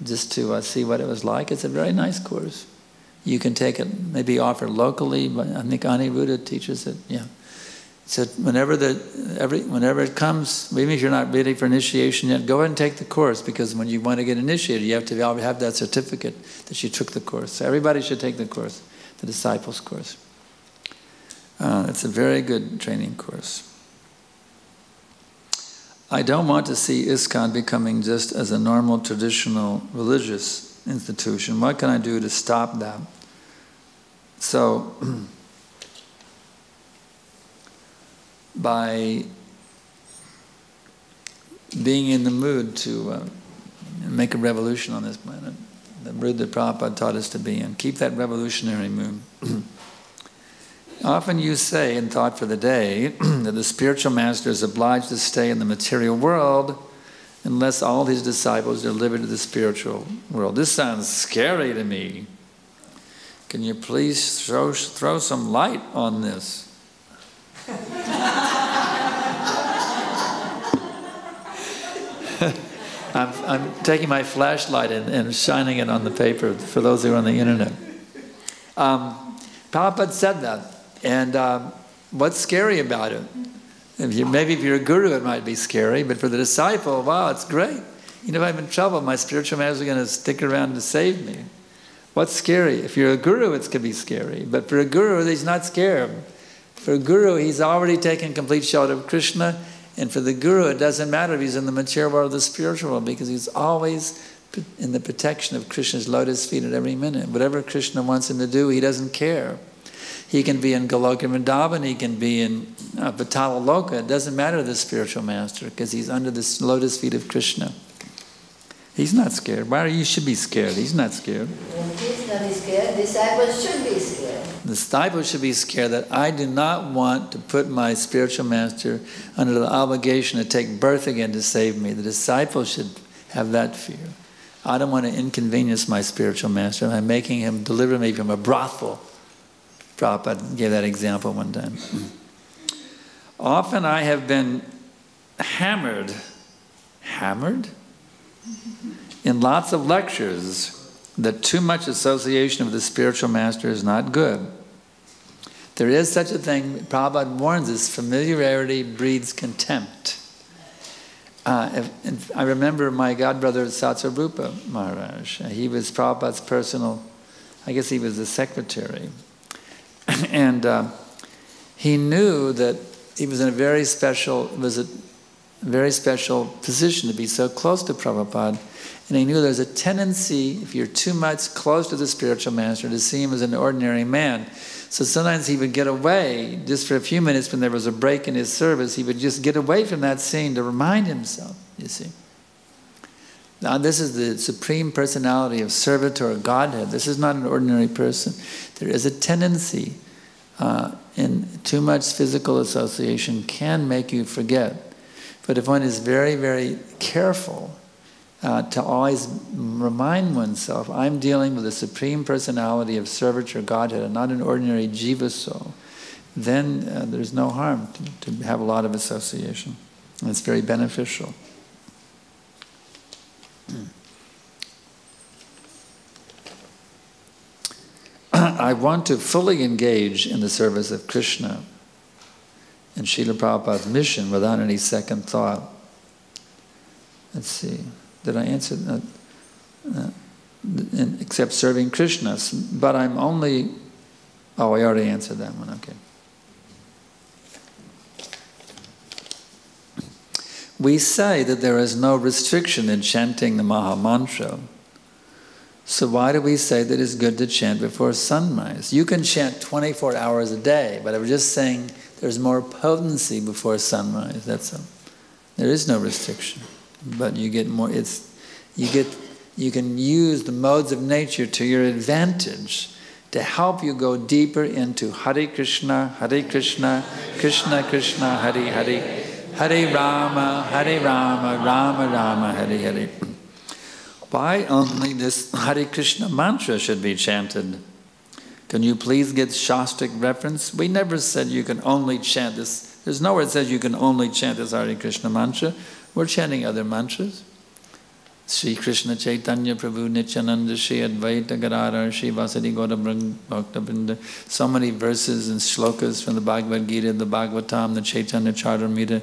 just to see what it was like. It's a very nice course. You can take it, maybe offered locally, but I think Aniruddha teaches it, yeah. So whenever it comes, even if you're not ready for initiation yet, go ahead and take the course, because when you want to get initiated, you have to have that certificate that you took the course. So everybody should take the course, the disciples course. It's a very good training course. I don't want to see ISKCON becoming just as a normal traditional religious institution. What can I do to stop that? So, by being in the mood to make a revolution on this planet, the mood that Prabhupada taught us to be in, keep that revolutionary mood. Often you say in Thought for the Day that the spiritual master is obliged to stay in the material world unless all his disciples are delivered to the spiritual world. This sounds scary to me. Can you please throw some light on this? I'm taking my flashlight and shining it on the paper for those who are on the internet. Prabhupada said that. And what's scary about it? Maybe if you're a guru, it might be scary, but for the disciple, wow, it's great. You know, if I'm in trouble, my spiritual master is going to stick around to save me. What's scary? If you're a guru, it's going to be scary. But for a guru, he's not scared. For a guru, he's already taken complete shelter of Krishna. And for the guru, it doesn't matter if he's in the material world or the spiritual world, because he's always in the protection of Krishna's lotus feet at every minute. Whatever Krishna wants him to do, he doesn't care. He can be in Goloka Vrindavan, he can be in Vatala Loka. It doesn't matter to the spiritual master, because he's under the lotus feet of Krishna. He's not scared. Why you should be scared? He's not scared. When he's not scared, disciples should be scared. The disciples should be scared that I do not want to put my spiritual master under the obligation to take birth again to save me. The disciples should have that fear. I don't want to inconvenience my spiritual master by making him deliver me from a brothel. Prabhupada gave that example one time. Often I have been hammered in lots of lectures that too much association with the spiritual master is not good. There is such a thing, Prabhupada warns us, familiarity breeds contempt. I remember my godbrother Satsvarupa Maharaj. He was Prabhupada's personal, I guess he was the secretary. And he knew that he was in a very special position to be so close to Prabhupada. And he knew there's a tendency, if you're too much close to the spiritual master, to see him as an ordinary man. So sometimes he would get away, just for a few minutes when there was a break in his service, he would just get away from that scene to remind himself, you see. Now this is the Supreme Personality of Servitor, Godhead. This is not an ordinary person. There is a tendency in too much physical association can make you forget. But if one is very, very careful to always remind oneself, I'm dealing with the Supreme Personality of Servitor, Godhead, and not an ordinary jiva soul, then there's no harm to have a lot of association. And it's very beneficial. I want to fully engage in the service of Krishna. and Srila Prabhupada's mission without any second thought. Let's see, did I answer that? Except serving Krishna, but I'm only, oh, I already answered that one, okay. We say that there is no restriction in chanting the Maha Mantra. So why do we say that it's good to chant before sunrise? You can chant 24 hours a day, but I was just saying there's more potency before sunrise, that's all. There is no restriction, but you get more, you can use the modes of nature to your advantage to help you go deeper into Hare Krishna, Krishna Krishna, Hare Hare, Hare Rama, Rama Rama, Hare Hare. Why only this Hare Krishna mantra should be chanted? Can you please get Shastric reference? We never said you can only chant this. There's nowhere it says you can only chant this Hare Krishna mantra. We're chanting other mantras. Sri Krishna Chaitanya Prabhu Nityananda Shri Advaita Gadadhar Shri Vasadi Gaura Bhaktivinoda. So many verses and shlokas from the Bhagavad Gita, the Bhagavatam, the Chaitanya Charitamrita.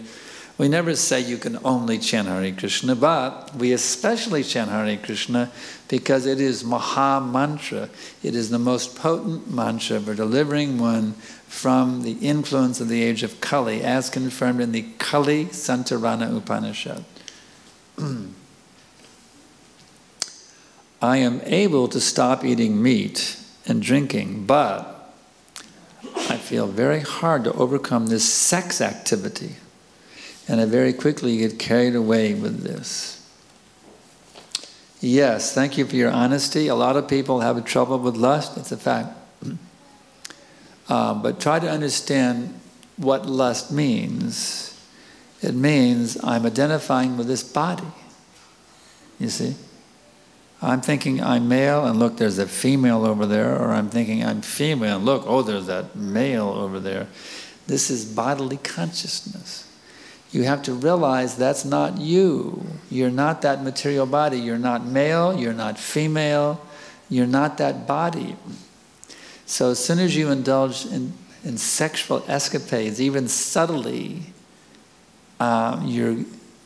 We never say you can only chant Hare Krishna, but we especially chant Hare Krishna because it is Maha Mantra. It is the most potent mantra for delivering one from the influence of the age of Kali, as confirmed in the Kali Santarana Upanishad. I am able to stop eating meat and drinking, but I feel very hard to overcome this sex activity. And I very quickly get carried away with this. Yes, thank you for your honesty. A lot of people have trouble with lust, it's a fact. But try to understand what lust means. It means I'm identifying with this body, you see. I'm thinking I'm male, and look, there's a female over there, or I'm thinking I'm female, and look, oh, there's that male over there. This is bodily consciousness. You have to realize that's not you. You're not that material body. You're not male, you're not female, you're not that body. So as soon as you indulge in sexual escapades, even subtly, you're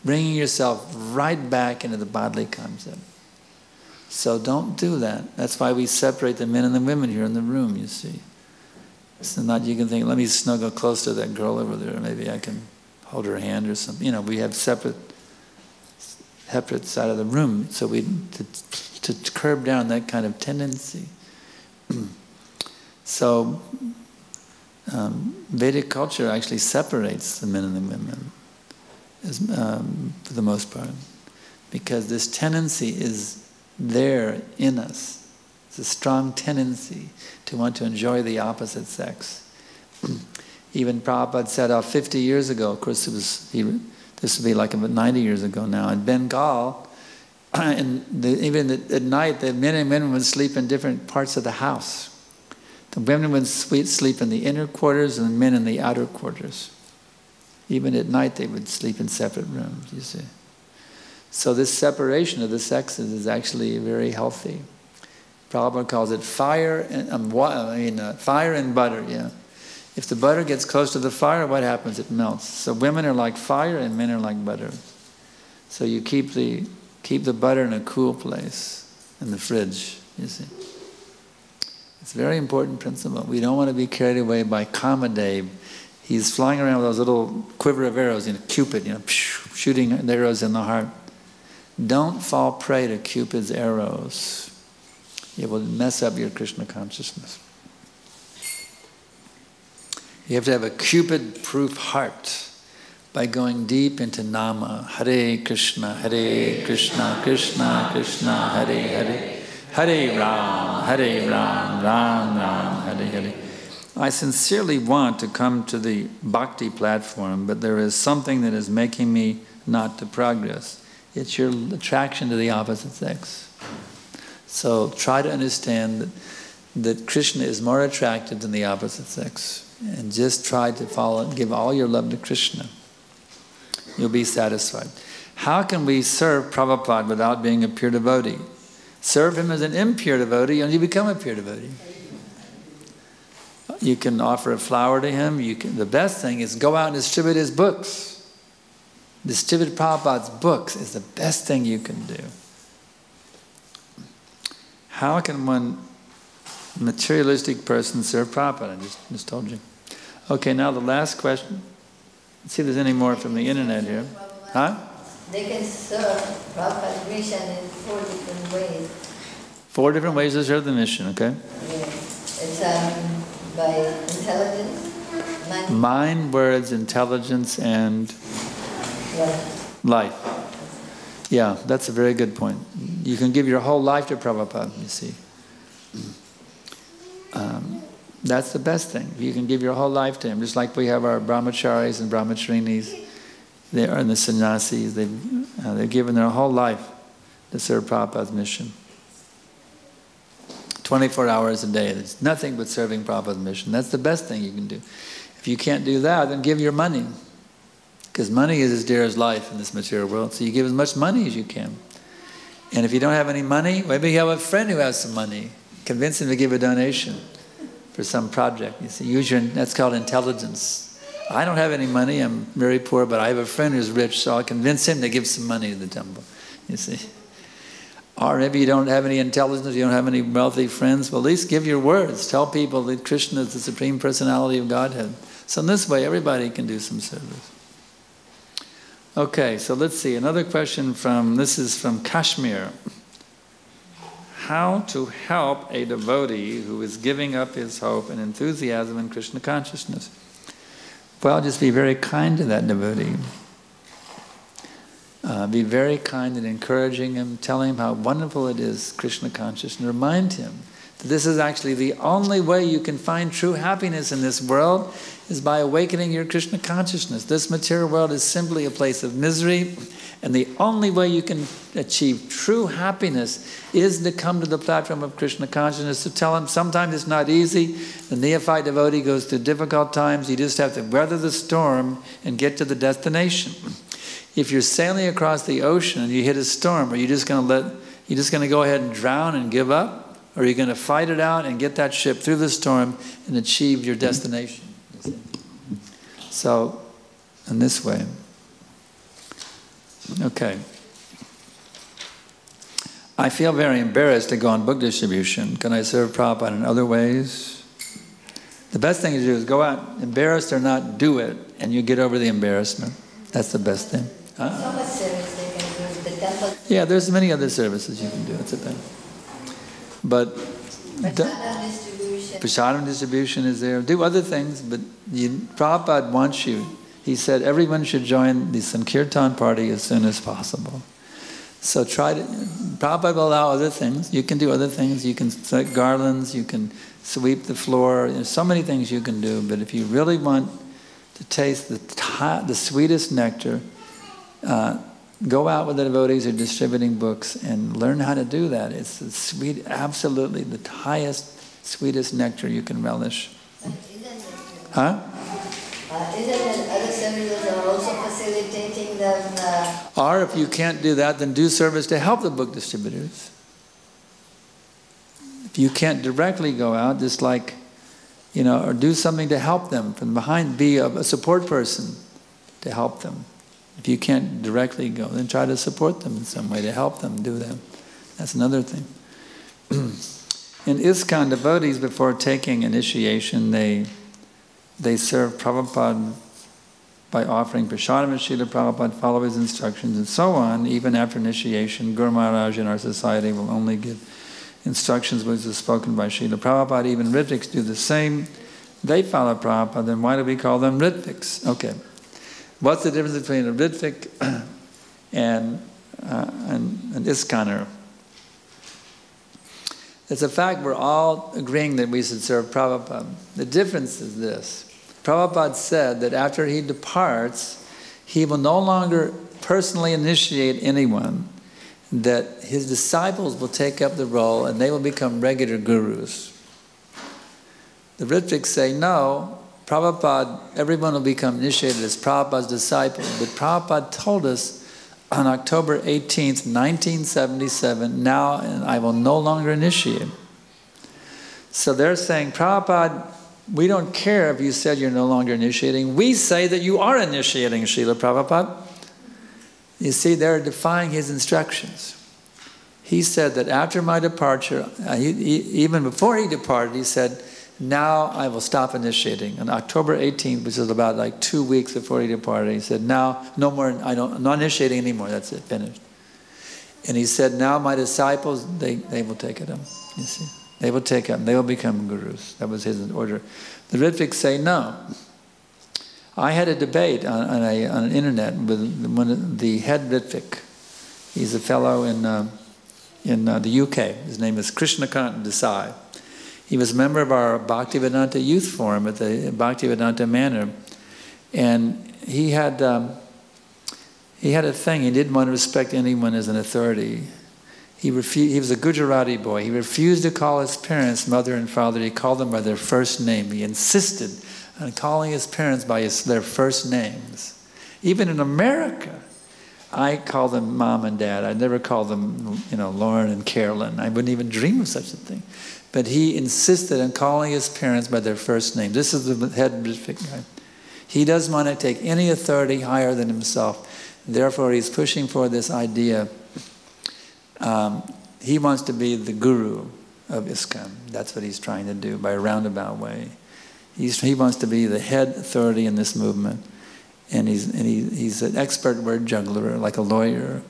bringing yourself right back into the bodily concept. So don't do that. That's why we separate the men and the women here in the room, you see. So not you can think, let me snuggle close to that girl over there, maybe I can hold her hand or something. You know, we have separate side of the room, so to curb down that kind of tendency. So Vedic culture actually separates the men and the women, for the most part, because this tendency is there in us. It's a strong tendency to want to enjoy the opposite sex. Even Prabhupada said 50 years ago, of course this would be like about 90 years ago now, in Bengal, and even at night, the men and women would sleep in different parts of the house. The women would sleep in the inner quarters and the men in the outer quarters. Even at night they would sleep in separate rooms, you see. So this separation of the sexes is actually very healthy. Prabhupada calls it fire and fire and butter. Yeah, if the butter gets close to the fire, what happens? It melts. So women are like fire and men are like butter. So you keep the butter in a cool place in the fridge. You see, it's a very important principle. We don't want to be carried away by Kamadev. He's flying around with those little quiver of arrows, Cupid, shooting arrows in the heart. Don't fall prey to Cupid's arrows. It will mess up your Krishna consciousness. You have to have a Cupid-proof heart by going deep into Nama. Hare Krishna, Krishna Krishna, Hare Hare. Hare Ram, Ram Ram, Hare Hare. I sincerely want to come to the bhakti platform, but there is something that is making me not to progress. It's your attraction to the opposite sex. So try to understand that Krishna is more attractive than the opposite sex. And just try to follow it, give all your love to Krishna. You'll be satisfied. How can we serve Prabhupada without being a pure devotee? Serve him as an impure devotee and you become a pure devotee. You can offer a flower to him. The best thing is go out and distribute his books. Distribute Prabhupada's books is the best thing you can do. How can one materialistic person serve Prabhupada? I just told you. Okay, now the last question. Let's see if there's any more from the internet here. Huh? They can serve Prabhupada's mission in 4 different ways. 4 different ways to serve the mission, okay? Yeah. It's by intelligence, mind, words, intelligence, and life. Yeah, that's a very good point. You can give your whole life to Prabhupada, you see. That's the best thing. You can give your whole life to him, just like we have our brahmacharis and brahmacharinis. They are in the sannyasis. They've given their whole life to serve Prabhupada's mission. 24 hours a day. It's nothing but serving Prabhupada's mission. That's the best thing you can do. If you can't do that, then give your money. Because money is as dear as life in this material world. So you give as much money as you can. And if you don't have any money, maybe you have a friend who has some money. Convince him to give a donation for some project. You see, that's called intelligence. I don't have any money, I'm very poor, but I have a friend who's rich, so I'll convince him to give some money to the temple. You see. Or maybe you don't have any intelligence, you don't have any wealthy friends, well, at least give your words. Tell people that Krishna is the Supreme Personality of Godhead. So in this way, everybody can do some service. Okay, so let's see. Another question this is from Kashmir. How to help a devotee who is giving up his hope and enthusiasm in Krishna consciousness? Well, just be very kind to that devotee. Be very kind in encouraging him, telling him how wonderful it is, Krishna consciousness. Remind him that this is actually the only way you can find true happiness in this world is by awakening your Krishna consciousness. This material world is simply a place of misery, and the only way you can achieve true happiness is to come to the platform of Krishna consciousness, to tell him sometimes it's not easy. The neophyte devotee goes through difficult times. You just have to weather the storm and get to the destination. If you're sailing across the ocean and you hit a storm, are you just going to go ahead and drown and give up? Or are you going to fight it out and get that ship through the storm and achieve your destination? So, in this way. Okay. I feel very embarrassed to go on book distribution. Can I serve Prabhupada in other ways? The best thing to do is go out, embarrassed or not, do it, and you get over the embarrassment. That's the best thing. So much service they can do with the temple. Yeah, there's many other services you can do. That's a thing. But prasadam distribution is there. Do other things, but Prabhupada wants you. He said everyone should join the Sankirtan party as soon as possible. So Prabhupada will allow other things. You can do other things. You can set garlands, you can sweep the floor. There's so many things you can do, but if you really want to taste the sweetest nectar, go out with the devotees who are distributing books and learn how to do that. It's the sweet, absolutely the highest, sweetest nectar you can relish. Huh? Isn't it other services are also facilitating them? Or if you can't do that, then do service to help the book distributors. If you can't directly go out, just like, or do something to help them from behind, be a support person to help them. If you can't directly go, then try to support them in some way, to help them do that. That's another thing. In ISKCON, devotees, before taking initiation, they serve Prabhupada by offering prasadam to Srila Prabhupada, follow his instructions, and so on. Even after initiation, Guru Maharaj in our society will only give instructions which are spoken by Srila Prabhupada. Even Ritviks do the same. They follow Prabhupada, then why do we call them Ritviks? Okay. What's the difference between a Ritvik and an ISKCONer? It's a fact we're all agreeing that we should serve Prabhupada. The difference is this. Prabhupada said that after he departs, he will no longer personally initiate anyone, that his disciples will take up the role and they will become regular gurus. The Ritviks say, no, Prabhupada, everyone will become initiated as Prabhupada's disciple. But Prabhupada told us on October 18th, 1977, now I will no longer initiate. So they're saying, Prabhupada, we don't care if you said you're no longer initiating. We say that you are initiating, Srila Prabhupada. You see, they're defying his instructions. He said that after my departure, even before he departed, he said, now I will stop initiating. On October 18th, which is about like 2 weeks before he departed, he said, now, no more, I'm not initiating anymore, that's it, finished. And he said, now my disciples, they will take it up, you see. They will take up, they will become gurus. That was his order. The Ritviks say no. I had a debate on the internet with one of the head Ritvik. He's a fellow in the UK. His name is Krishna Desai. He was a member of our Bhaktivedanta Youth Forum at the Bhaktivedanta Manor. And he had a thing, he didn't want to respect anyone as an authority. He was a Gujarati boy. He refused to call his parents mother and father. He called them by their first name. He insisted on calling his parents by their first names. Even in America, I call them mom and dad. I never call them, Lauren and Carolyn. I wouldn't even dream of such a thing. But he insisted on calling his parents by their first name. This is the head guy. He doesn't want to take any authority higher than himself. Therefore, he's pushing for this idea. He wants to be the guru of ISKCON. That's what he's trying to do by a roundabout way. He wants to be the head authority in this movement. And he's an expert word juggler, like a lawyer.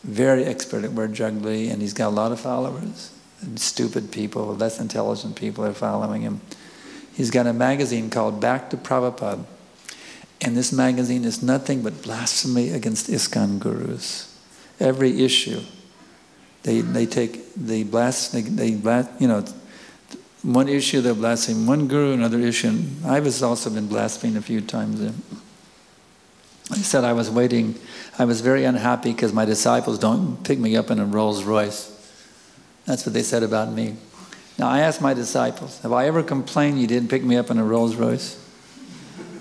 Very expert at word juggling, and he's got a lot of followers. And stupid people, less intelligent people are following him. He's got a magazine called Back to Prabhupada. And this magazine is nothing but blasphemy against ISKCON gurus. Every issue. One issue they're blaspheming one guru, another issue. I was also been blasphemed a few times there. I said I was waiting. I was very unhappy because my disciples don't pick me up in a Rolls Royce. That's what they said about me. Now I asked my disciples, have I ever complained you didn't pick me up in a Rolls Royce?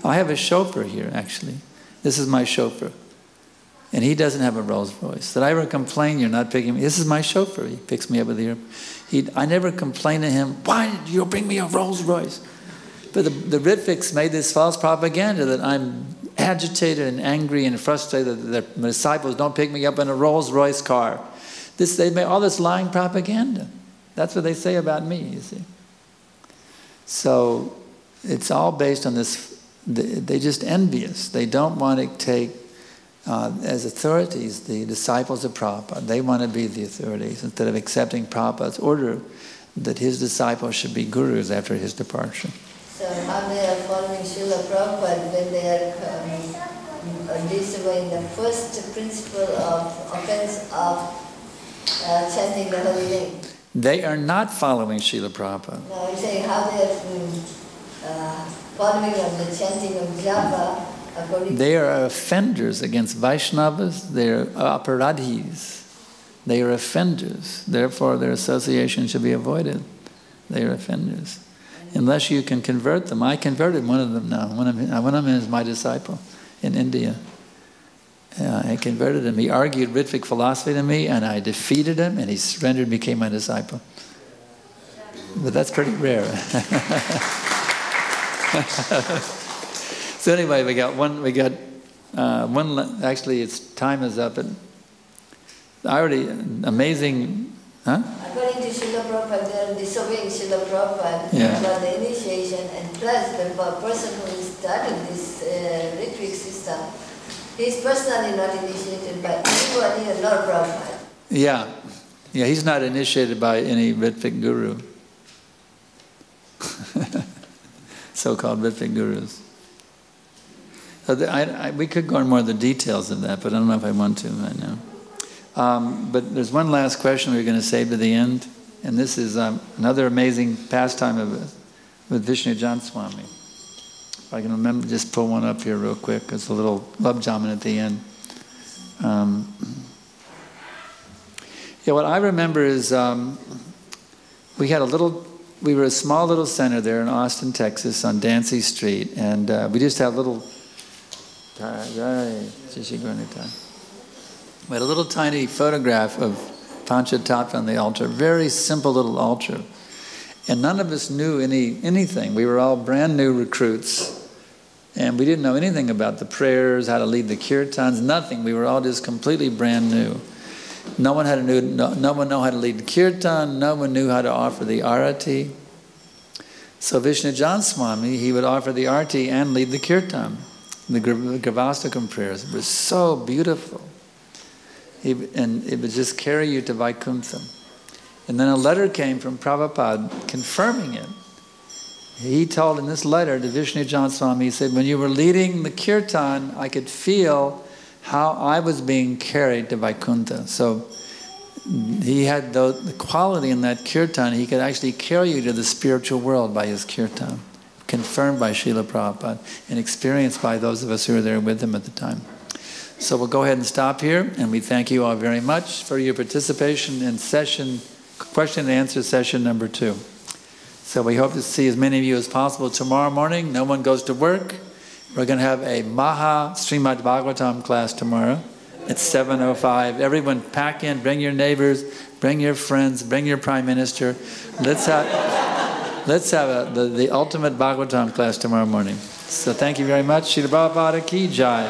I have a chauffeur here, actually. This is my chauffeur. And he doesn't have a Rolls Royce. Did I ever complain you're not picking me? This is my chauffeur. He picks me up at the airport. I never complained to him, why did you bring me a Rolls Royce? But the Ritviks made this false propaganda that I'm agitated and angry and frustrated that my disciples don't pick me up in a Rolls Royce car. They made all this lying propaganda. That's what they say about me, you see. So it's all based on this. They're just envious. They don't want to take as authorities the disciples of Prabhupada. They want to be the authorities instead of accepting Prabhupada's order that his disciples should be gurus after his departure. So how they are following Srila Prabhupada when they are disobeying the first principle of offense of chanting the holy name? They are not following Srila Prabhupada. No, I'm saying how they are following of the chanting of japa. They are offenders against Vaishnavas. They are aparadhis. They are offenders. Therefore, their association should be avoided. They are offenders. Unless you can convert them. I converted one of them now. One of them is my disciple in India. I converted him. He argued Ritvik philosophy to me, and I defeated him, and he surrendered and became my disciple. But that's pretty rare. So anyway, we got one, actually its time is up. And amazing, huh? According to Srila Prabhupada, they are disobeying Srila Prabhupada about the initiation, and plus the person who is starting this Ritvic system, he is personally not initiated by anybody nor Prabhupada. Yeah, he's not initiated by any Ritvic guru. So-called Ritvic gurus. We could go into more of the details of that, but I don't know if I want to right now. But there's one last question we're going to save to the end, and this is another amazing pastime with Vishnu Jan Swami. If I can remember, just pull one up here real quick. It's a little love jaman at the end. What I remember is we were a small little center there in Austin, Texas, on Dancy Street, and we just had a little. We had a little tiny photograph of Panchatattva on the altar, very simple little altar. And none of us knew anything. We were all brand new recruits. And we didn't know anything about the prayers, how to lead the kirtans, nothing. We were all just completely brand new. No one knew how to lead the kirtan. No one knew how to offer the arati. So Vishnujan Swami, he would offer the arati and lead the kirtan, the Gravastakam prayers. It was so beautiful. And it would just carry you to Vaikuntha. And then a letter came from Prabhupada confirming it. He told in this letter to Vishnujan Swami, he said, when you were leading the kirtan, I could feel how I was being carried to Vaikuntha. So he had the quality in that kirtan, he could actually carry you to the spiritual world by his kirtan, confirmed by Srila Prabhupada and experienced by those of us who were there with him at the time. So we'll go ahead and stop here, and we thank you all very much for your participation in question and answer session number 2. So we hope to see as many of you as possible tomorrow morning. No one goes to work. We're going to have a Maha Srimad Bhagavatam class tomorrow at 7:05. Everyone pack in, bring your neighbors, bring your friends, bring your Prime Minister. Let's have the ultimate Bhagavatam class tomorrow morning. So thank you very much. Srila Prabhupada ki jai.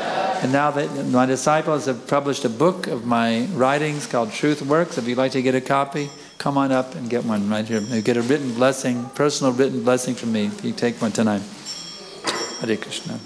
And now that my disciples have published a book of my writings called Truth Works. If you'd like to get a copy, come on up and get one right here. You get a written blessing, personal written blessing from me. You take one tonight. Hare Krishna.